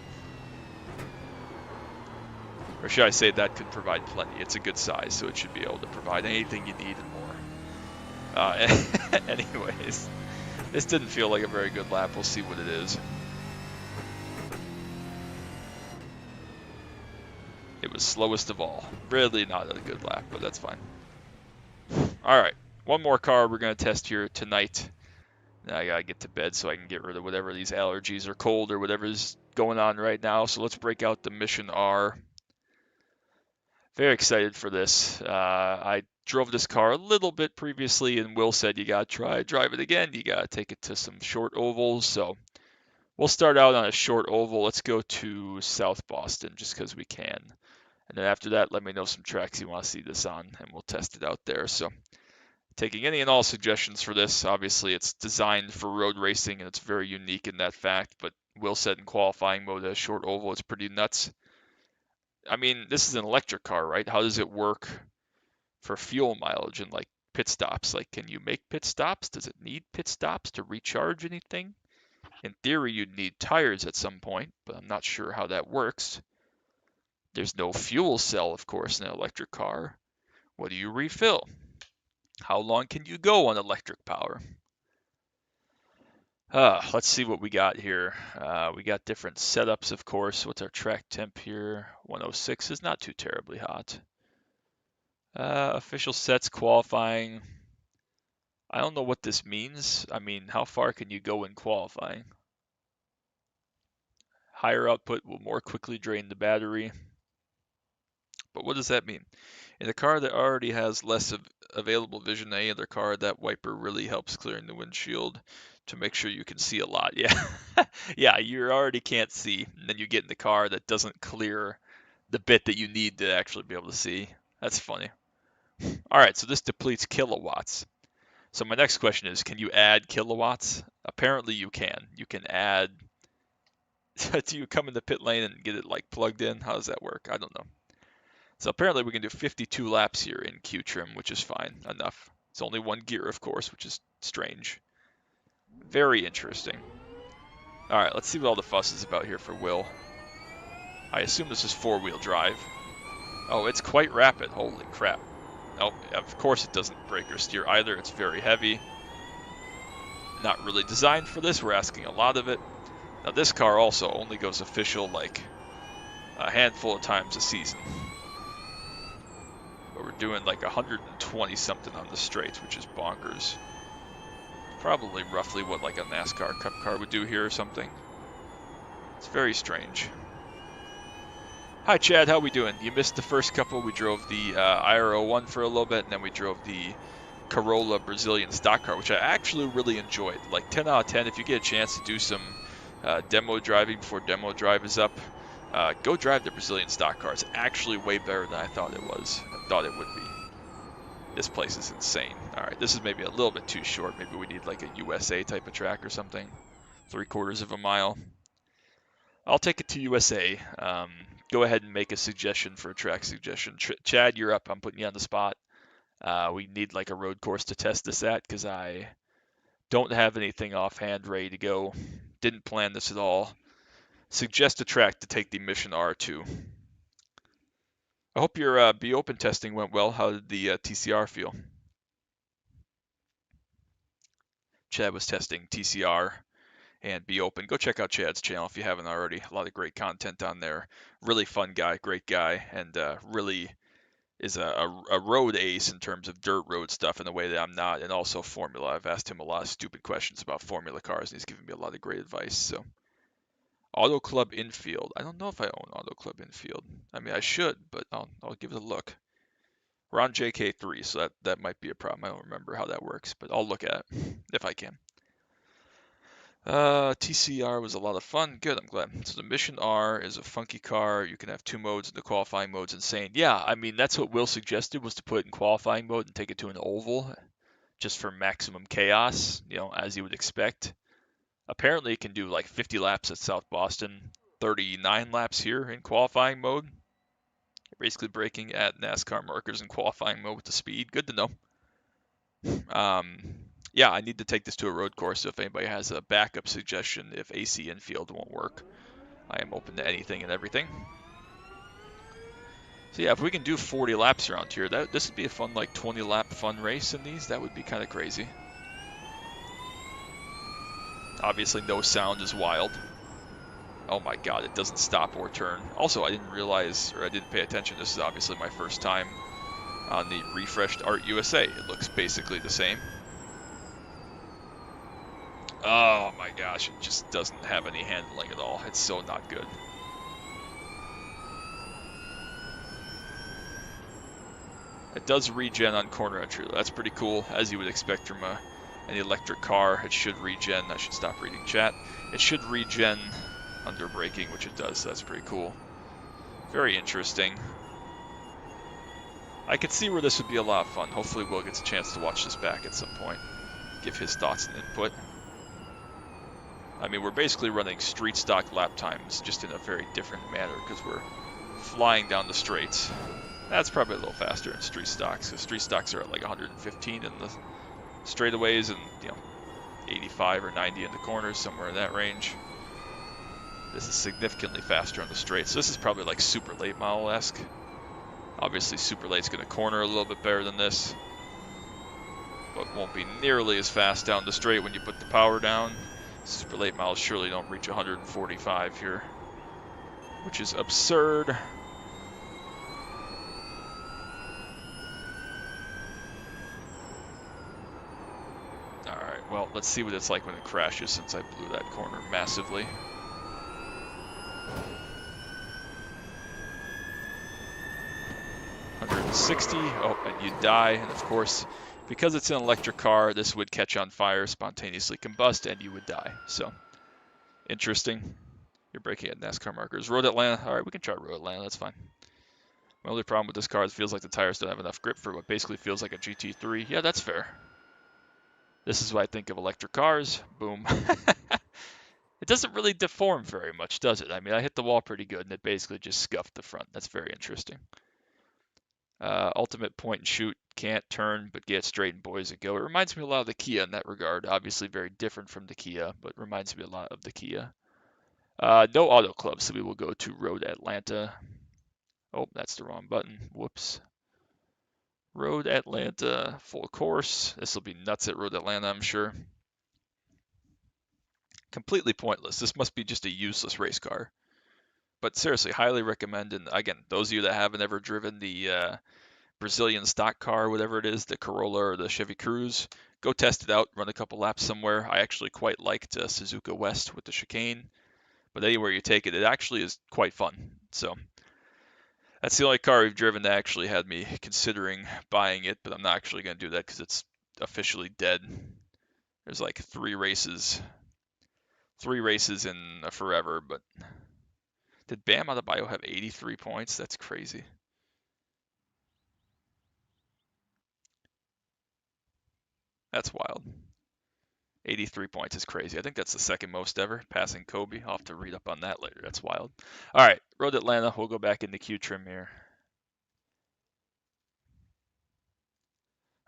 Or should I say that could provide plenty. It's a good size, so it should be able to provide anything you need and more. Anyways, this didn't feel like a very good lap. We'll see what it is. It was slowest of all. Really not a good lap, but that's fine. All right, one more car we're going to test here tonight. Now I got to get to bed so I can get rid of whatever these allergies or cold or whatever's going on right now. So let's break out the Mission R. Very excited for this. I drove this car a little bit previously, and Will said you got to drive it again. You got to take it to some short ovals. So we'll start out on a short oval. Let's go to South Boston just because we can. And then after that, let me know some tracks you want to see this on, and we'll test it out there. So taking any and all suggestions for this. Obviously, it's designed for road racing, and it's very unique in that fact. But Will said in qualifying mode, a short oval is pretty nuts. I mean, this is an electric car, right? How does it work for fuel mileage and like pit stops? Like, can you make pit stops? Does it need pit stops to recharge anything? In theory, you'd need tires at some point, but I'm not sure how that works. There's no fuel cell, of course, in an electric car. What do you refill? How long can you go on electric power? Let's see what we got here. We got different setups, of course. What's our track temp here? 106 is not too terribly hot. Official sets qualifying. I don't know what this means. I mean, how far can you go in qualifying? Higher output will more quickly drain the battery. But what does that mean? In a car that already has less available vision than any other car, that wiper really helps clearing the windshield to make sure you can see a lot. Yeah, yeah, you already can't see, and then you get in the car that doesn't clear the bit that you need to actually be able to see. That's funny. All right, so this depletes kilowatts. So my next question is, can you add kilowatts? Apparently you can. You can add. Do you come in the pit lane and get it like plugged in? How does that work? I don't know. So apparently we can do 52 laps here in Q trim, which is fine enough. It's only one gear, of course, which is strange. Very interesting. All right, let's see what all the fuss is about here for Will. I assume this is four-wheel drive. Oh, it's quite rapid. Holy crap. Oh, of course it doesn't brake or steer either. It's very heavy. Not really designed for this. We're asking a lot of it. Now this car also only goes official like a handful of times a season. But we're doing like 120 something on the straights, which is bonkers. Probably roughly what like a NASCAR Cup car would do here or something. It's very strange. Hi Chad, how we doing? You missed the first couple. We drove the IR01 for a little bit, and then we drove the Corolla Brazilian stock car, which I actually really enjoyed. Like 10 out of 10. If you get a chance to do some demo driving before demo drive is up, go drive the Brazilian stock car. It's actually way better than I thought it was. I thought it would be. This place is insane. All right, this is maybe a little bit too short. Maybe we need like a USA type of track or something. 3/4 of a mile. I'll take it to USA. Go ahead and make a suggestion for a track suggestion. Chad, you're up. I'm putting you on the spot. We need like a road course to test this at because I don't have anything offhand ready to go. Didn't plan this at all. Suggest a track to take the Mission R to. I hope your Be Open testing went well. How did the TCR feel? Chad was testing TCR and be open. Go check out Chad's channel if you haven't already. A lot of great content on there. Really fun guy, great guy, and really is a road ace in terms of dirt road stuff in a way that I'm not, and also formula. I've asked him a lot of stupid questions about formula cars, and he's given me a lot of great advice. So, Auto Club Infield. I don't know if I own Auto Club Infield. I mean, I should, but I'll give it a look. We're on JK3, so that might be a problem. I don't remember how that works, but I'll look at it if I can. TCR was a lot of fun. Good, I'm glad. So the Mission R is a funky car. You can have 2 modes, and the qualifying mode's insane. Yeah, I mean, that's what Will suggested, was to put it in qualifying mode and take it to an oval just for maximum chaos, as you would expect. Apparently it can do like 50 laps at South Boston, 39 laps here in qualifying mode. Basically breaking at NASCAR markers in qualifying mode with the speed. Good to know. Yeah, I need to take this to a road course, so if anybody has a backup suggestion if AC infield won't work, I am open to anything and everything. So yeah, if we can do 40 laps around here, this would be a fun, like 20 lap fun race in these. That would be kind of crazy. Obviously no sound is wild. Oh my god, it doesn't stop or turn. Also, I didn't realize, or I didn't pay attention, this is obviously my first time on the refreshed Art USA. It looks basically the same. Oh my gosh, it just doesn't have any handling at all. It's so not good. It does regen on corner entry. That's pretty cool, as you would expect from an electric car. It should regen. I should stop reading chat. It should regen under braking, which it does. So that's pretty cool. Very interesting. I could see where this would be a lot of fun. Hopefully Will gets a chance to watch this back at some point. Give his thoughts and input. I mean, we're basically running street stock lap times, just in a very different manner, because we're flying down the straights. That's probably a little faster in street stocks, because street stocks are at like 115 in the straightaways and 85 or 90 in the corners, somewhere in that range. This is significantly faster on the straight, so this is probably like super late model-esque. Obviously super late's going to corner a little bit better than this, but won't be nearly as fast down the straight when you put the power down. Super late models surely don't reach 145 here, which is absurd. Alright, well, let's see what it's like when it crashes, since I blew that corner massively. $160, oh, and you die, and of course, because it's an electric car, this would catch on fire, spontaneously combust, and you would die. So, interesting. You're breaking at NASCAR markers. Road Atlanta, alright, we can try Road Atlanta, that's fine. My only problem with this car is it feels like the tires don't have enough grip for what basically feels like a GT3. Yeah, that's fair. This is what I think of electric cars. Boom. It doesn't really deform very much, does it? I mean, I hit the wall pretty good, and it basically just scuffed the front. That's very interesting. Ultimate point and shoot, can't turn, but get straight and boys it go. It reminds me a lot of the Kia in that regard. Obviously very different from the Kia, but reminds me a lot of the Kia. No auto club, so we will go to Road Atlanta. Oh, that's the wrong button. Whoops. Road Atlanta, full course. This will be nuts at Road Atlanta, I'm sure. Completely pointless. This must be just a useless race car. But seriously, highly recommend. And again, those of you that haven't ever driven the Brazilian stock car, whatever it is, the Corolla or the Chevy Cruze, go test it out, run a couple laps somewhere. I actually quite liked Suzuka West with the chicane. But anywhere you take it, it actually is quite fun. So that's the only car we've driven that actually had me considering buying it, but I'm not actually going to do that because it's officially dead. There's like three races in forever, but did Bam Adebayo have 83 points? That's crazy. That's wild. 83 points is crazy. I think that's the second most ever, passing Kobe. I'll have to read up on that later. That's wild. All right, Road Atlanta. We'll go back into Q trim here.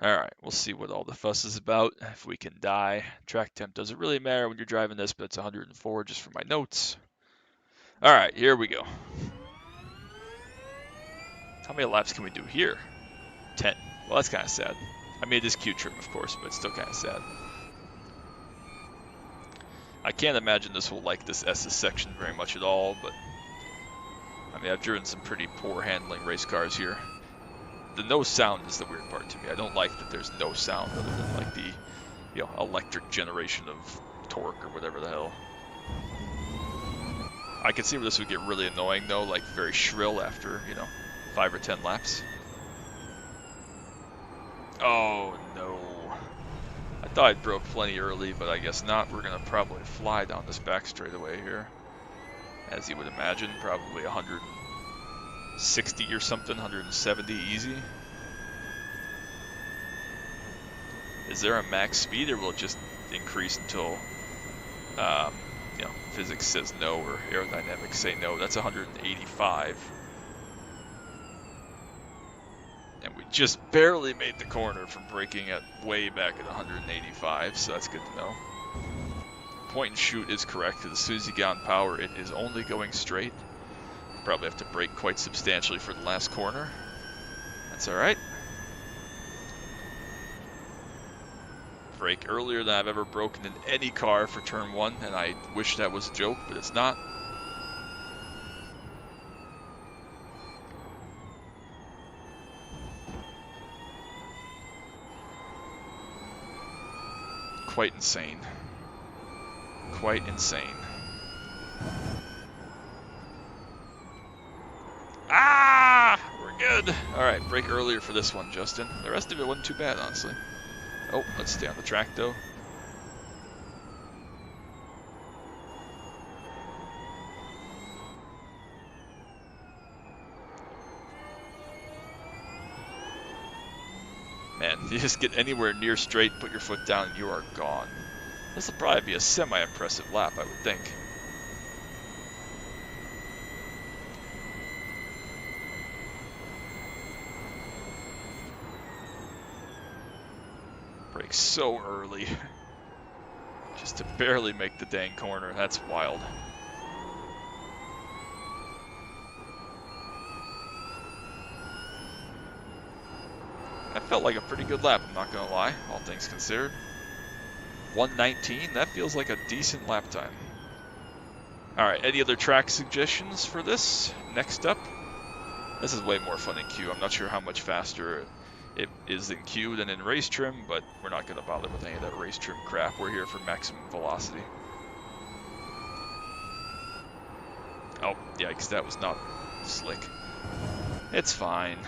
All right, we'll see what all the fuss is about. If we can die. Track temp doesn't really matter when you're driving this, but it's 104 just for my notes. All right, here we go. How many laps can we do here? 10. Well, that's kind of sad. I mean, it is Q trim, of course, but it's still kind of sad. I can't imagine this will like this S's section very much at all, but I mean, I've driven some pretty poor handling race cars here. The no sound is the weird part to me. I don't like that there's no sound other than like the, electric generation of torque or whatever the hell. I can see where this would get really annoying though, like very shrill after, 5 or 10 laps. Oh no. I thought I'd broke plenty early, but I guess not. We're gonna probably fly down this back straightaway here. As you would imagine, probably 160 or something, 170 easy. Is there a max speed, or will it just increase until, physics says no, or aerodynamics say no? That's 185. And we just barely made the corner from braking at way back at 185, so that's good to know. Point and shoot is correct, because as soon as you get on power, it is only going straight. Probably have to brake quite substantially for the last corner. That's alright. Brake earlier than I've ever broken in any car for turn 1, and I wish that was a joke, but it's not. Quite insane. Quite insane. Ah! We're good! Alright, brake earlier for this one, Justin. The rest of it wasn't too bad, honestly. Oh, let's stay on the track, though. Man, you just get anywhere near straight, put your foot down, and you are gone. This will probably be a semi-impressive lap, I would think. Brake so early. Just to barely make the dang corner. That's wild. That felt like a pretty good lap, I'm not gonna lie, all things considered. 119, that feels like a decent lap time. Alright, any other track suggestions for this? Next up. This is way more fun in queue. I'm not sure how much faster it is in queue than in race trim, but we're not going to bother with any of that race trim crap. We're here for maximum velocity. Oh, yikes, that was not slick. It's fine.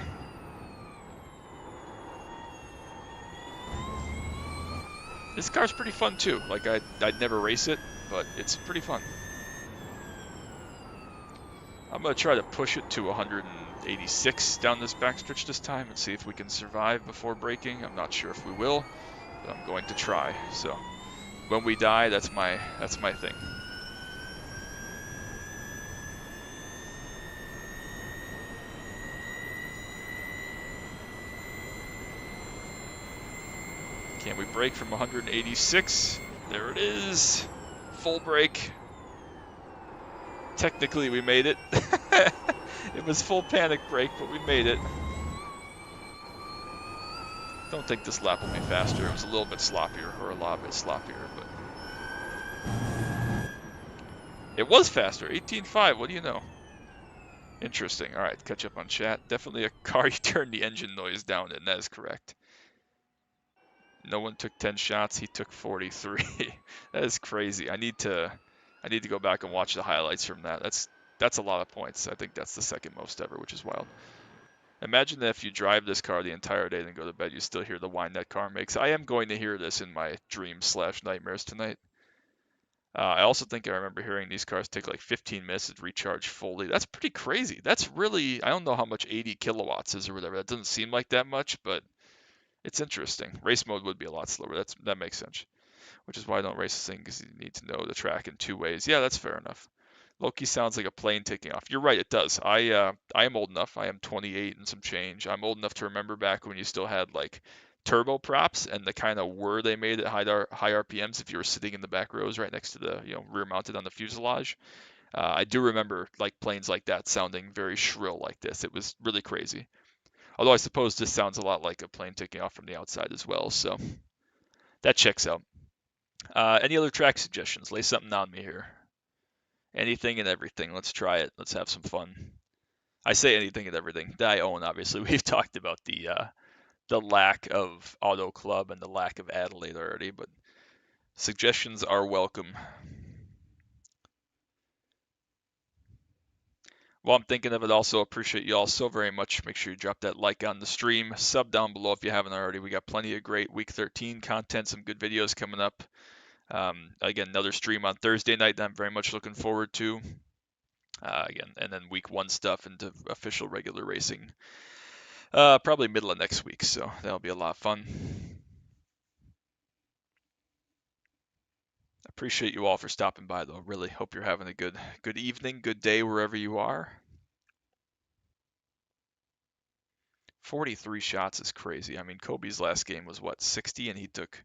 This car's pretty fun too. Like, I'd never race it, but it's pretty fun. I'm going to try to push it to 186 down this backstretch this time and see if we can survive before braking. I'm not sure if we will, but I'm going to try. So when we die, that's my thing. Can we brake from 186? There it is. Full brake. Technically, we made it. It was full panic brake, but we made it. Don't think this lap will be faster. It was a little bit sloppier, or a lot bit sloppier, but it was faster. 18.5. What do you know? Interesting. All right, catch up on chat. Definitely a car you turn the engine noise down in. That is correct. No one took 10 shots. He took 43. That is crazy. I need to go back and watch the highlights from that. That's a lot of points. I think that's the second most ever, which is wild. Imagine that if you drive this car the entire day and go to bed, you still hear the whine that car makes. I am going to hear this in my dreams/nightmares tonight. I also think I remember hearing these cars take like 15 minutes to recharge fully. That's pretty crazy. That's really, I don't know how much 80 kilowatts is or whatever. That doesn't seem like that much, but it's interesting. Race mode would be a lot slower. That makes sense. Which is why I don't race this thing, because you need to know the track in 2 ways. Yeah, that's fair enough. Loki sounds like a plane taking off. You're right, it does. I am old enough. I am 28 and some change. I'm old enough to remember back when you still had like turboprops and the kind of whir they made at high RPMs if you were sitting in the back rows right next to the rear mounted on the fuselage. I do remember like planes like that sounding very shrill like this. It was really crazy. Although I suppose this sounds a lot like a plane taking off from the outside as well. So that checks out. Any other track suggestions? Lay something on me here. Anything and everything. Let's try it. Let's have some fun. I say anything and everything that I own. Obviously, we've talked about the lack of Auto Club and the lack of Adelaide already, but suggestions are welcome. While I'm thinking of it, also appreciate you all so very much. Make sure you drop that like on the stream, sub down below if you haven't already. We got plenty of great Week 13 content, some good videos coming up. Again, another stream on Thursday night that I'm very much looking forward to. Again, and then Week 1 stuff into official regular racing. Probably middle of next week, so that'll be a lot of fun. Appreciate you all for stopping by, though. Really hope you're having a good evening, good day wherever you are. 43 shots is crazy. I mean, Kobe's last game was what, 60, and he took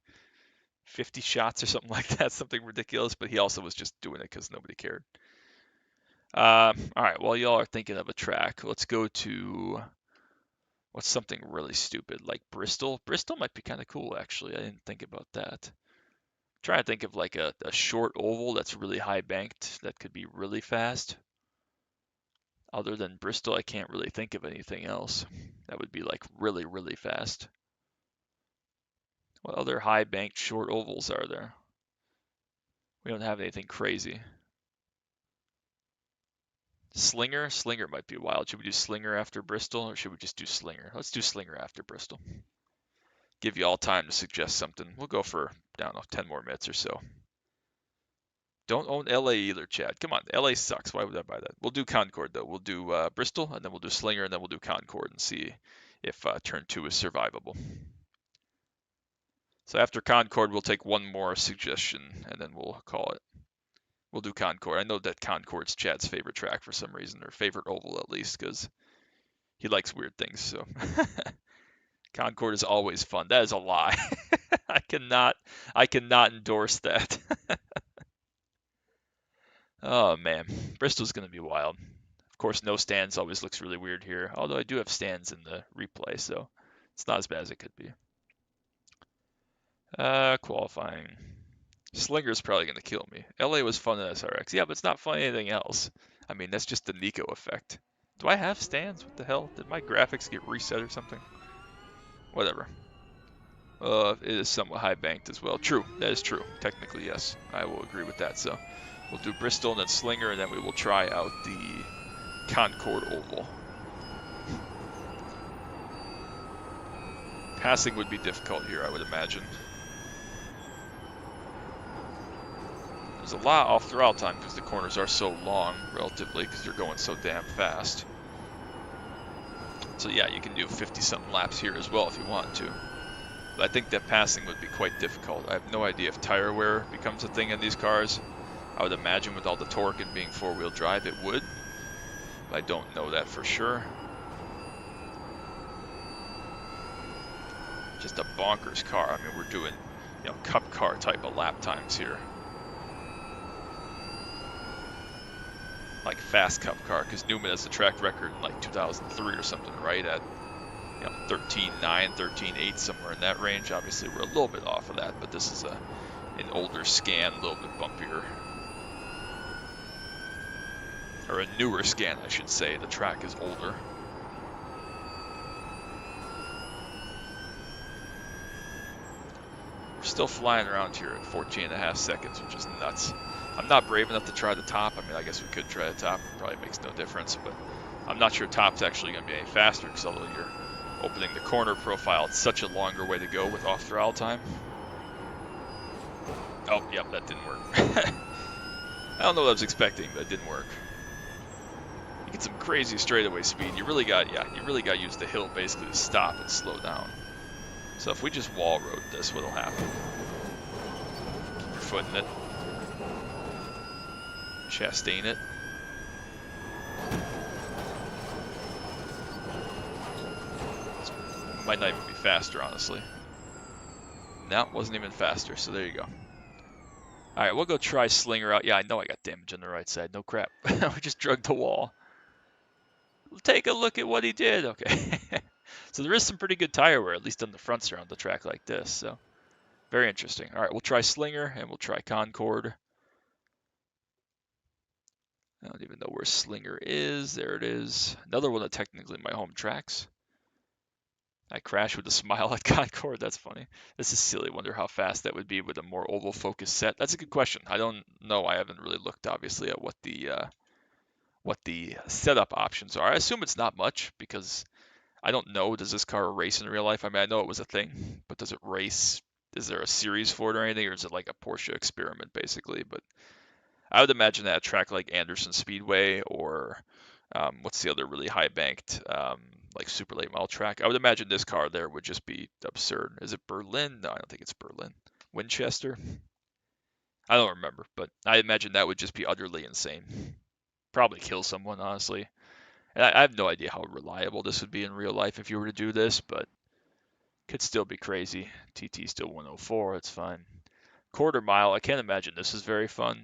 50 shots or something like that, something ridiculous. But he also was just doing it because nobody cared. All right, while y'all are thinking of a track, let's go to what's something really stupid like Bristol. Bristol might be kind of cool, actually. I didn't think about that. Trying to think of like a short oval that's really high banked that could be really fast. Other than Bristol, I can't really think of anything else that would be like really, really fast. What other high banked short ovals are there? We don't have anything crazy. Slinger? Slinger might be wild. Should we do Slinger after Bristol or should we just do Slinger? Let's do Slinger after Bristol. Give you all time to suggest something. We'll go for, I don't know, 10 more minutes or so. Don't own LA either, Chad. Come on, LA sucks. Why would I buy that? We'll do Concord, though. We'll do Bristol, and then we'll do Slinger, and then we'll do Concord and see if turn 2 is survivable. So after Concord, we'll take one more suggestion, and then we'll call it. We'll do Concord. I know that Concord's Chad's favorite track for some reason, or favorite oval at least, because he likes weird things. So Concord is always fun. That is a lie. I cannot endorse that. Oh man, Bristol's gonna be wild. Of course, no stands always looks really weird here. Although I do have stands in the replay, so it's not as bad as it could be. Qualifying. Slinger's probably gonna kill me. LA was fun in SRX. Yeah, but it's not fun in anything else. I mean, that's just the Nico effect. Do I have stands? What the hell? Did my graphics get reset or something? Whatever. It is somewhat high banked as well. True, that is true. Technically, yes. I will agree with that. So we'll do Bristol and then Slinger, and then we will try out the Concord Oval. Passing would be difficult here, I would imagine. There's a lot off throttle time because the corners are so long, relatively, because they're going so damn fast. So yeah, you can do 50-something laps here as well if you want to. But I think that passing would be quite difficult. I have no idea if tire wear becomes a thing in these cars. I would imagine with all the torque and being four-wheel drive, it would. But I don't know that for sure. Just a bonkers car. I mean, we're doing, cup car type of lap times here. Like fast cup car, because Newman has the track record in like 2003 or something, right? At 13.9, 13.8, somewhere in that range. Obviously, we're a little bit off of that, but this is an older scan, a little bit bumpier. Or a newer scan, I should say. The track is older. We're still flying around here at 14.5 seconds, which is nuts. I'm not brave enough to try the top. I mean, I guess we could try the top. It probably makes no difference, but I'm not sure top's actually going to be any faster, because although you're opening the corner profile, it's such a longer way to go with off throttle time. Oh, yep, that didn't work. I don't know what I was expecting, but it didn't work. You get some crazy straightaway speed. You really got to use the hill basically to stop and slow down. So if we just wall road this, what'll happen? Keep your foot in it. Chastain it. Might not even be faster, honestly. No, wasn't even faster, so there you go. Alright, we'll go try Slinger out. Yeah, I know I got damage on the right side. No crap. We just drugged the wall. Take a look at what he did. Okay. So there is some pretty good tire wear, at least on the fronts around the track like this. So Very interesting. All right, we'll try Slinger and we'll try Concord. I don't even know where Slinger is. There it is. Another one of technically my home tracks. I crashed with a smile at Concord. That's funny. This is silly. Wonder how fast that would be with a more oval focused set. That's a good question. I don't know. I haven't really looked obviously at what the setup options are. I assume it's not much because I don't know. Does this car race in real life? I mean, I know it was a thing, but does it race? Is there a series for it or anything, or is it like a Porsche experiment basically? But I would imagine that a track like Anderson Speedway or what's the other really high banked like super late model track? I would imagine this car there would just be absurd. Is it Berlin? No, I don't think it's Berlin. Winchester? I don't remember, but I imagine that would just be utterly insane. Probably kill someone, honestly. And I have no idea how reliable this would be in real life if you were to do this, but could still be crazy. TT still 104, it's fine. Quarter mile, I can't imagine this is very fun.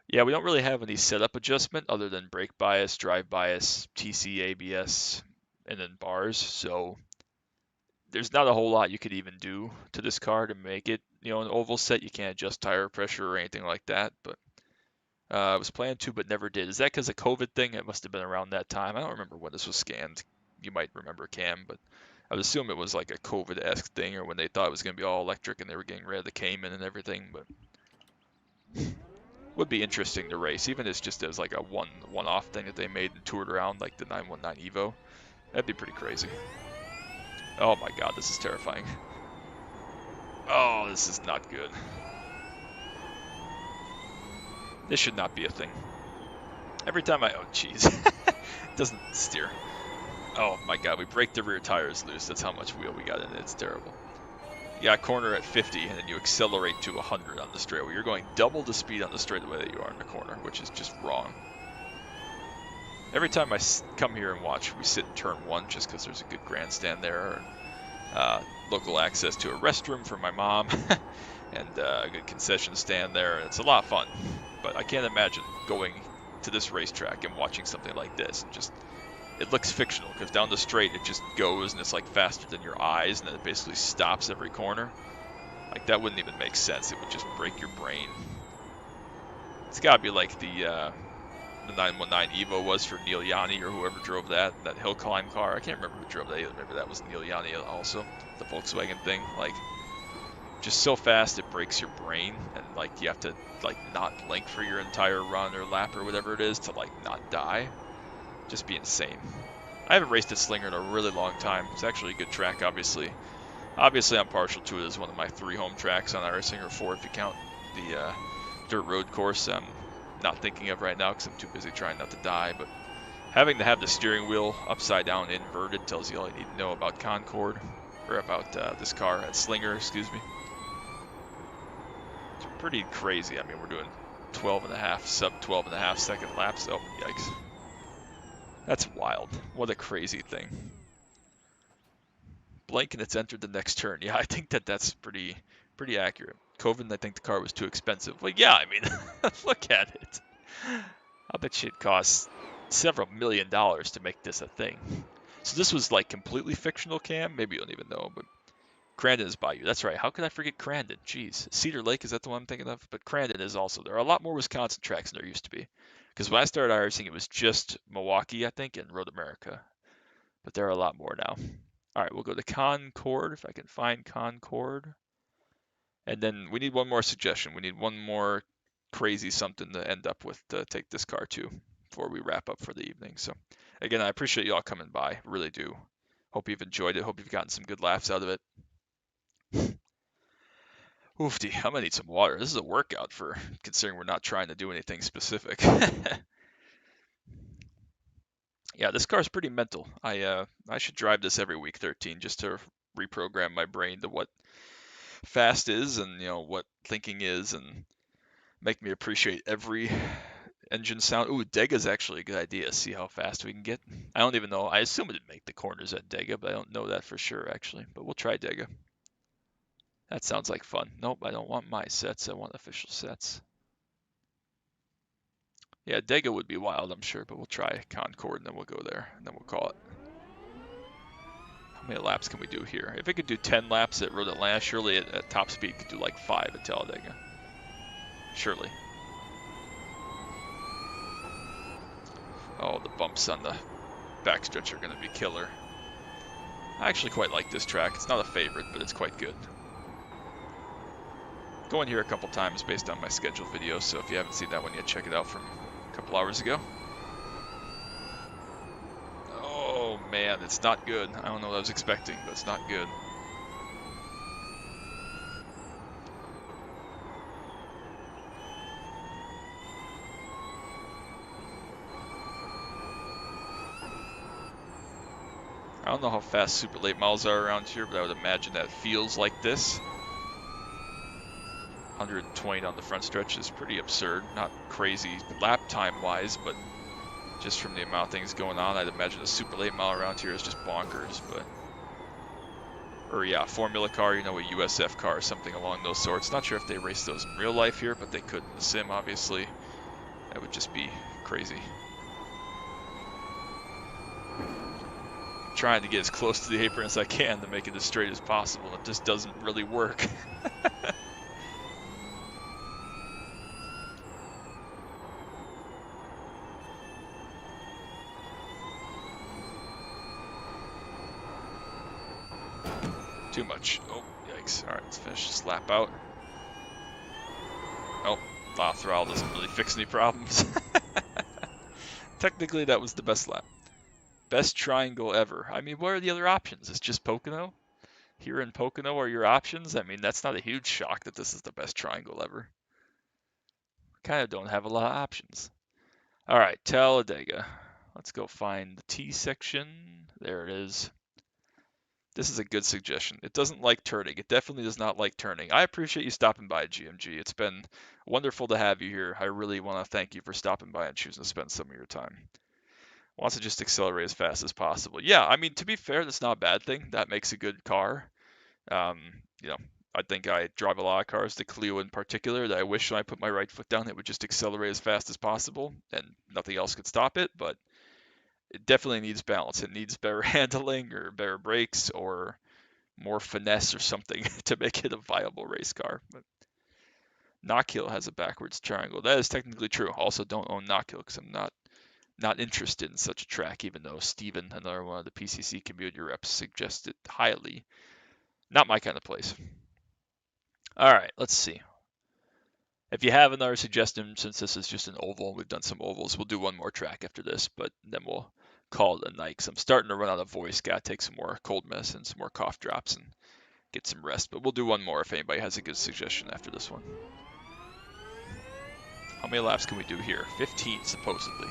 Yeah, we don't really have any setup adjustment other than brake bias, drive bias, TC, ABS, and then bars. So there's not a whole lot you could even do to this car to make it, an oval set. You can't adjust tire pressure or anything like that. But I was planning to, but never did. Is that because of COVID thing? It must have been around that time. I don't remember when this was scanned. You might remember Cam, but I would assume it was like a COVID-esque thing, or when they thought it was going to be all electric and they were getting rid of the Cayman and everything. But would be interesting to race, even as just as like a one-off thing that they made and toured around, like the 919 Evo. That'd be pretty crazy. Oh my God, this is terrifying. Oh, this is not good. This should not be a thing. Every time oh jeez, it doesn't steer. Oh my God, we break the rear tires loose. That's how much wheel we got in it. It's terrible. You got a corner at 50, and then you accelerate to 100 on the straightaway. You're going double the speed on the straightaway that you are in the corner, which is just wrong. Every time I come here and watch, we sit in turn 1 just because there's a good grandstand there, and local access to a restroom for my mom, and a good concession stand there, and it's a lot of fun. But I can't imagine going to this racetrack and watching something like this. And just it looks fictional because down the straight it just goes and it's like faster than your eyes, and then it basically stops every corner. Like that wouldn't even make sense. It would just break your brain. It's got to be like the 919 Evo was for Neil Yanni or whoever drove that hill climb car. I can't remember who drove that either. Maybe that was Neil Yanni also, the Volkswagen thing. Like, just so fast it breaks your brain, and like you have to like not blink for your entire run or lap or whatever it is to like not die. Just be insane. I haven't raced at Slinger in a really long time. It's actually a good track, obviously. Obviously, I'm partial to it as one of my 3 home tracks on iRacing, or 4 if you count the dirt road course I'm not thinking of right now because I'm too busy trying not to die. But having to have the steering wheel upside down inverted tells you all you need to know about Concord, or about this car at Slinger, excuse me. It's pretty crazy. I mean, we're doing 12 and a half, sub 12 and a half second laps. Oh, yikes. That's wild. What a crazy thing. Blank and it's entered the next turn. Yeah, I think that's pretty accurate. Coven, I think the car was too expensive. Well, yeah, I mean, look at it. I bet you it costs several $1,000,000 to make this a thing. So this was like completely fictional, Cam? Maybe you don't even know, but Crandon is by you. That's right. How could I forget Crandon? Jeez. Cedar Lake, is that the one I'm thinking of? But Crandon is also. There are a lot more Wisconsin tracks than there used to be. Because when I started iRacing, it was just Milwaukee, I think, and Road America. But there are a lot more now. All right, we'll go to Concord, if I can find Concord. And then we need one more suggestion. We need one more crazy something to end up with to take this car to before we wrap up for the evening. So again, I appreciate you all coming by. Really do. Hope you've enjoyed it. Hope you've gotten some good laughs out of it. Oofty, I'm gonna need some water. This is a workout for considering we're not trying to do anything specific. Yeah, this car's pretty mental. I should drive this every week 13 just to reprogram my brain to what fast is, and what thinking is, and make me appreciate every engine sound. Ooh, Dega's actually a good idea. See how fast we can get. I don't even know. I assume it didn't make the corners at Dega, but I don't know that for sure actually. But we'll try Dega. That sounds like fun. Nope, I don't want my sets. I want official sets. Yeah, Dega would be wild, I'm sure, but we'll try Concord and then we'll go there and then we'll call it. How many laps can we do here? If it could do 10 laps at Road Atlanta, surely at top speed it could do like 5 at Talladega. Surely. Oh, the bumps on the backstretch are going to be killer. I actually quite like this track. It's not a favorite, but it's quite good. Going here a couple times based on my scheduled video, so if you haven't seen that one yet, check it out from a couple hours ago. Oh man, it's not good. I don't know what I was expecting, but it's not good. I don't know how fast super late models are around here, but I would imagine that feels like this. 120 down the front stretch is pretty absurd. Not crazy lap time wise, but just from the amount of things going on, I'd imagine a super late mile around here is just bonkers. But, or yeah, Formula car, you know, a USF car, something along those sorts. Not sure if they race those in real life here, but they could in the sim, obviously. That would just be crazy. Trying to get as close to the apron as I can to make it as straight as possible. It just doesn't really work. Too much. Oh, yikes. Alright, let's finish this lap out. Oh, throttle throttle doesn't really fix any problems. Technically, that was the best lap. Best triangle ever. I mean, what are the other options? It's just Pocono? Here in Pocono are your options? I mean, that's not a huge shock that this is the best triangle ever. Kind of don't have a lot of options. All right, Talladega. Let's go find the T section. There it is. This is a good suggestion. It doesn't like turning. It definitely does not like turning. I appreciate you stopping by, GMG. It's been wonderful to have you here. I really want to thank you for stopping by and choosing to spend some of your time. Wants to just accelerate as fast as possible. Yeah, I mean, to be fair, that's not a bad thing. That makes a good car. You know, I think I drive a lot of cars, the Clio in particular, that I wish when I put my right foot down, it would just accelerate as fast as possible and nothing else could stop it. But it definitely needs balance. It needs better handling or better brakes or more finesse or something to make it a viable race car. But Knockhill has a backwards triangle. That is technically true. Also, don't own Knockhill because I'm not interested in such a track, even though Steven, another one of the PCC community reps, suggested highly. Not my kind of place. All right, let's see. If you have another suggestion, since this is just an oval, we've done some ovals, we'll do one more track after this, but then we'll call it a night because I'm starting to run out of voice. Gotta take some more cold medicine, some more cough drops, and get some rest. But we'll do one more if anybody has a good suggestion after this one. How many laps can we do here? 15, supposedly.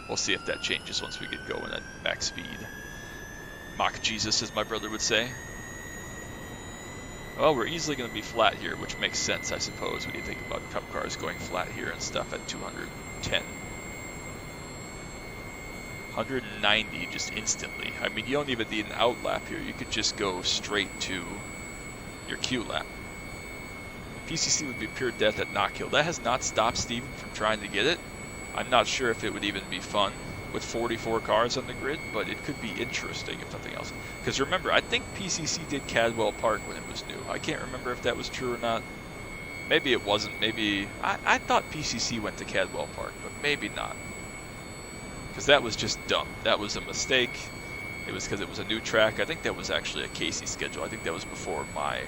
We'll see if that changes once we get going at max speed. Mock Jesus, as my brother would say. Well, we're easily going to be flat here, which makes sense, I suppose, when you think about Cup cars going flat here and stuff at 210. 190 just instantly. I mean, you don't even need an out lap here. You could just go straight to your Q lap. PCC would be pure death at Knockhill. That has not stopped Steven from trying to get it. I'm not sure if it would even be fun with 44 cars on the grid, but it could be interesting if nothing else. Because remember, I think PCC did Cadwell Park when it was new. I can't remember if that was true or not. Maybe it wasn't. Maybe I thought PCC went to Cadwell Park, but maybe not. Because that was just dumb. That was a mistake. It was because it was a new track. I think that was actually a Casey schedule. I think that was before my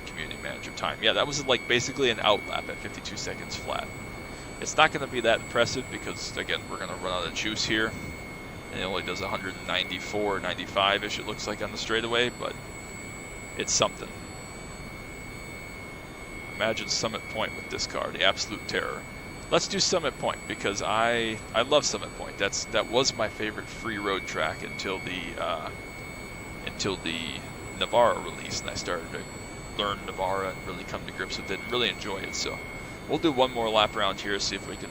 community manager time. Yeah, that was like basically an out lap at 52 seconds flat. It's not going to be that impressive because, again, we're going to run out of juice here. And it only does 194, 95-ish, it looks like, on the straightaway, but it's something. Imagine Summit Point with this car, the absolute terror. Let's do Summit Point because I love Summit Point. That was my favorite free road track until the Navara release, and I started to learn Navara and really come to grips with it and really enjoy it. So we'll do one more lap around here, see if we can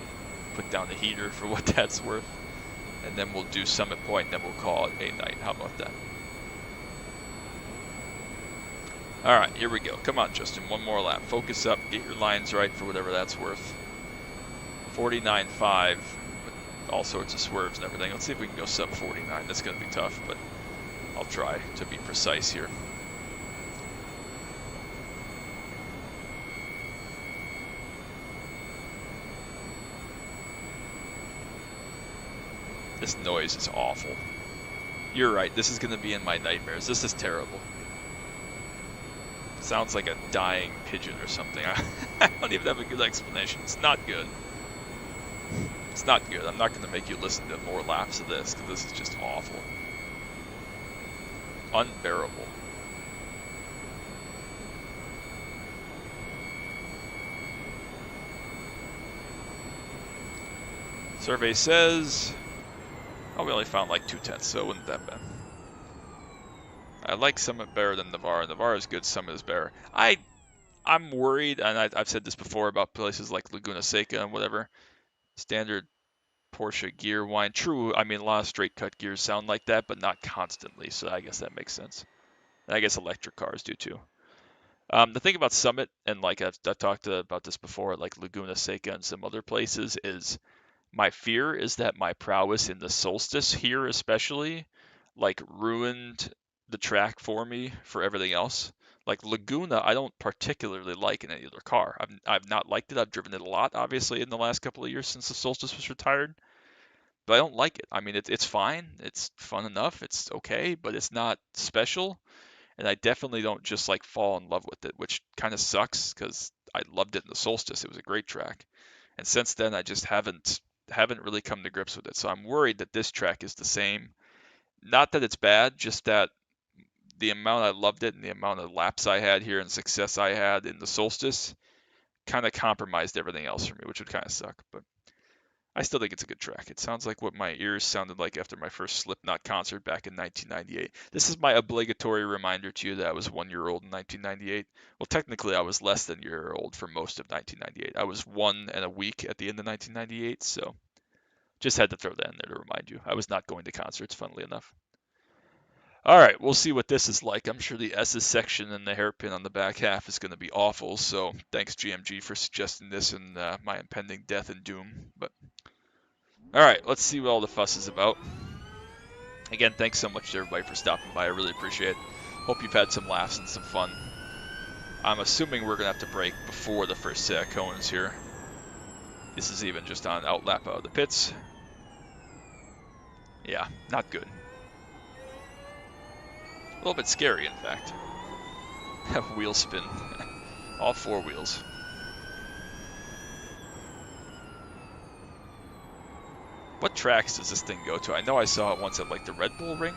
put down the heater for what that's worth. And then we'll do Summit Point, and then we'll call it a night. How about that? All right, here we go. Come on, Justin, one more lap. Focus up, get your lines right for whatever that's worth. 49.5, with all sorts of swerves and everything. Let's see if we can go sub 49. That's going to be tough, but I'll try to be precise here. This noise is awful. You're right, this is going to be in my nightmares. This is terrible. Sounds like a dying pigeon or something. I don't even have a good explanation. It's not good. It's not good. I'm not going to make you listen to more laps of this, because this is just awful. Unbearable. Survey says... Oh, we only found like 2/10, so it wasn't that bad. I like Summit better than Navarre. Navarre is good, Summit is better. I'm worried, and I've said this before about places like Laguna Seca and whatever. Standard Porsche gear whine. True, I mean, a lot of straight cut gears sound like that, but not constantly, so I guess that makes sense. And I guess electric cars do too. The thing about Summit, and like I've talked about this before, like Laguna Seca and some other places, is my fear is that my prowess in the Solstice here especially, like, ruined the track for me for everything else. Like Laguna, I don't particularly like in any other car. I've not liked it. I've driven it a lot, obviously, in the last couple of years since the Solstice was retired. But I don't like it. I mean, it's fine. It's fun enough. It's okay, but it's not special. And I definitely don't just like fall in love with it, which kind of sucks because I loved it in the Solstice. It was a great track. And since then, I just haven't really come to grips with it. So I'm worried that this track is the same. Not that it's bad, just that the amount I loved it and the amount of laps I had here and success I had in the Solstice kind of compromised everything else for me, which would kind of suck. But I still think it's a good track. It sounds like what my ears sounded like after my first Slipknot concert back in 1998. This is my obligatory reminder to you that I was 1 year old in 1998. Well, technically, I was less than a year old for most of 1998. I was 1 and a week at the end of 1998, so just had to throw that in there to remind you. I was not going to concerts, funnily enough. All right, we'll see what this is like. I'm sure the S's section and the hairpin on the back half is going to be awful, so thanks, GMG, for suggesting this in my impending death and doom. But all right, let's see what all the fuss is about. Again, thanks so much to everybody for stopping by. I really appreciate it. Hope you've had some laughs and some fun. I'm assuming we're going to have to break before the first set of cones here. This is even just on outlap out of the pits. Yeah, not good. A little bit scary, in fact. Wheel spin. All four wheels. What tracks does this thing go to? I know I saw it once at like the Red Bull Ring.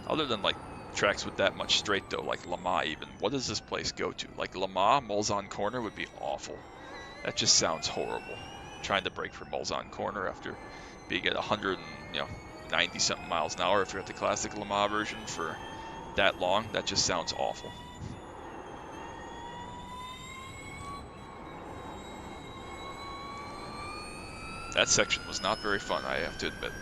Other than like tracks with that much straight though, like Le Mans even, what does this place go to? Like Le Mans, Mulsanne Corner would be awful. That just sounds horrible. Trying to brake for Mulsanne Corner after being at 190 something miles an hour if you're at the classic Le Mans version for that long, that just sounds awful. That section was not very fun, I have to admit.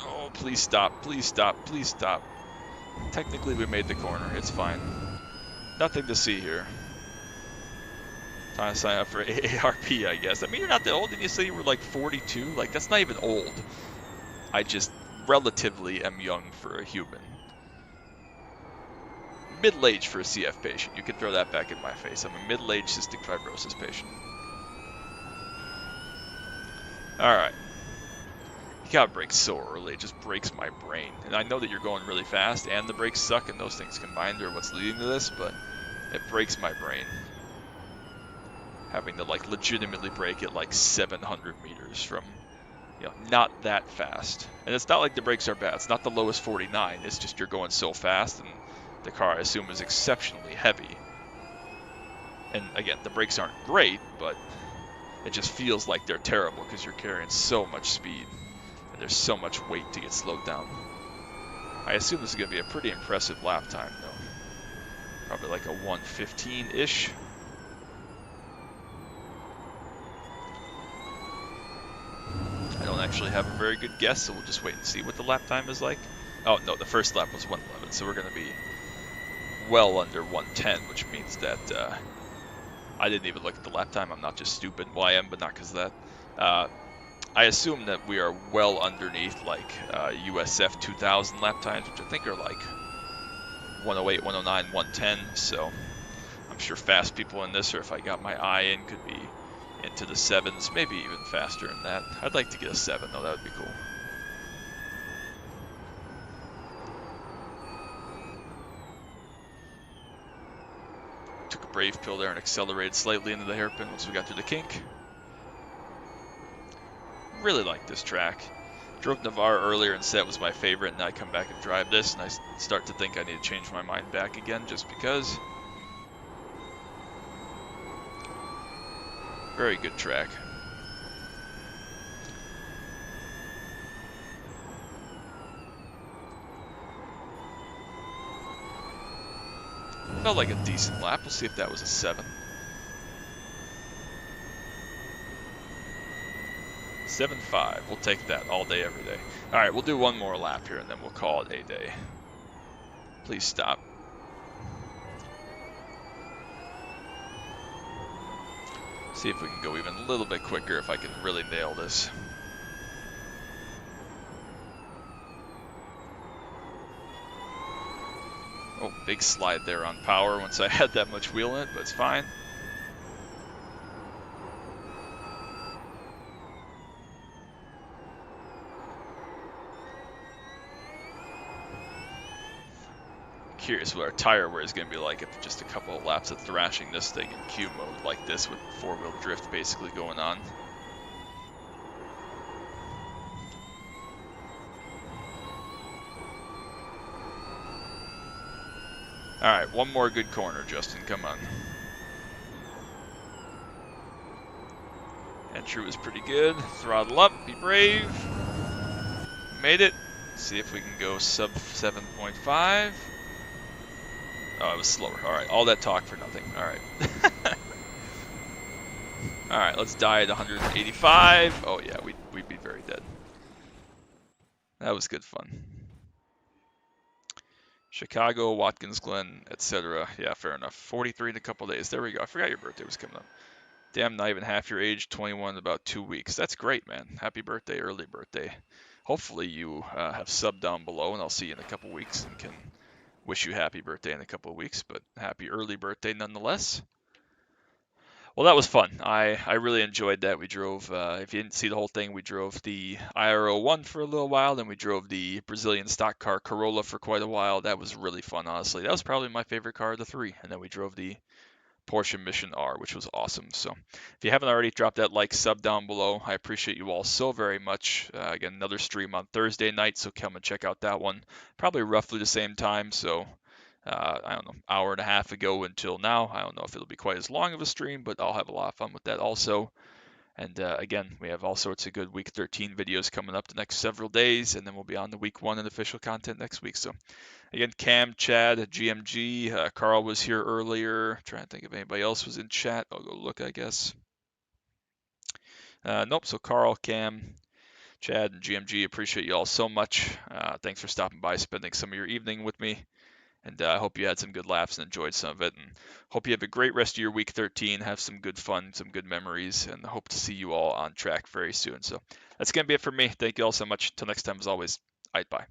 Oh, please stop, please stop, please stop. Technically we made the corner, it's fine. Nothing to see here. Time to sign up for AARP, I guess. I mean, you're not that old, and you say you were like 42? Like, that's not even old. I just relatively am young for a human. Middle-aged for a CF patient. You can throw that back in my face. I'm a middle-aged cystic fibrosis patient. Alright. You gotta brake so early, it just breaks my brain. And I know that you're going really fast, and the brakes suck, and those things combined are what's leading to this, but it breaks my brain. Having to like legitimately brake at like 700 meters from, not that fast. And it's not like the brakes are bad. It's not the lowest 49. It's just you're going so fast, and the car, I assume, is exceptionally heavy. And again, the brakes aren't great, but it just feels like they're terrible because you're carrying so much speed, and there's so much weight to get slowed down. I assume this is going to be a pretty impressive lap time, though. Probably like a 1:15-ish. I don't actually have a very good guess, so we'll just wait and see what the lap time is like. Oh, no, the first lap was 1:11, so we're going to be well under 1:10, which means that I didn't even look at the lap time. I'm not just stupid. Well, I am, but not because of that. I assume that we are well underneath like USF 2000 lap times, which I think are like 108, 109, 110. So I'm sure fast people in this, or if I got my eye in, could be into the sevens, maybe even faster than that. I'd like to get a 7 though, that would be cool. Took a brave pill there and accelerated slightly into the hairpin once we got through the kink. Really like this track. Drove Navarre earlier and said it was my favorite, and I come back and drive this, and I start to think I need to change my mind back again just because. Very good track. Felt like a decent lap. We'll see if that was a 7. 7.5. We'll take that all day, every day. All right, we'll do one more lap here, and then we'll call it a day. Please stop. See if we can go even a little bit quicker if I can really nail this. Oh, big slide there on power once I had that much wheel in it, but it's fine. Curious what our tire wear is going to be like after just a couple of laps of thrashing this thing in Q mode like this with 4-wheel drift basically going on. Alright, one more good corner, Justin, come on. Entry was pretty good. Throttle up, be brave. Made it. See if we can go sub 7.5. Oh, it was slower. Alright, all that talk for nothing. Alright. Alright, let's die at 185. Oh yeah, we'd be very dead. That was good fun. Chicago, Watkins Glen, etc. Yeah, fair enough. 43 in a couple days. There we go. I forgot your birthday was coming up. Damn, not even half your age. 21 in about 2 weeks. That's great, man. Happy birthday, early birthday. Hopefully you have subbed down below, and I'll see you in a couple weeks and can wish you happy birthday in a couple of weeks, but happy early birthday nonetheless. Well, that was fun. I really enjoyed that. We drove, if you didn't see the whole thing, we drove the IR01 for a little while, then we drove the Brazilian stock car Corolla for quite a while. That was really fun, honestly. That was probably my favorite car of the 3. And then we drove the Porsche Mission R, which was awesome. So if you haven't already, drop that like, sub down below. I appreciate you all so very much. Again, another stream on Thursday night, so come and check out that one. Probably roughly the same time, so I don't know, hour and a half ago until now. I don't know if it'll be quite as long of a stream, but I'll have a lot of fun with that also. And again, we have all sorts of good Week 13 videos coming up the next several days, and then we'll be on the Week 1 and official content next week. So again, Cam, Chad, GMG, Carl was here earlier. Trying to think if anybody else was in chat. I'll go look, I guess. Nope, so Carl, Cam, Chad, and GMG, appreciate you all so much. Thanks for stopping by, spending some of your evening with me. And I hope you had some good laughs and enjoyed some of it. And hope you have a great rest of your Week 13. Have some good fun, some good memories, and hope to see you all on track very soon. So that's going to be it for me. Thank you all so much. Until next time, as always, bye.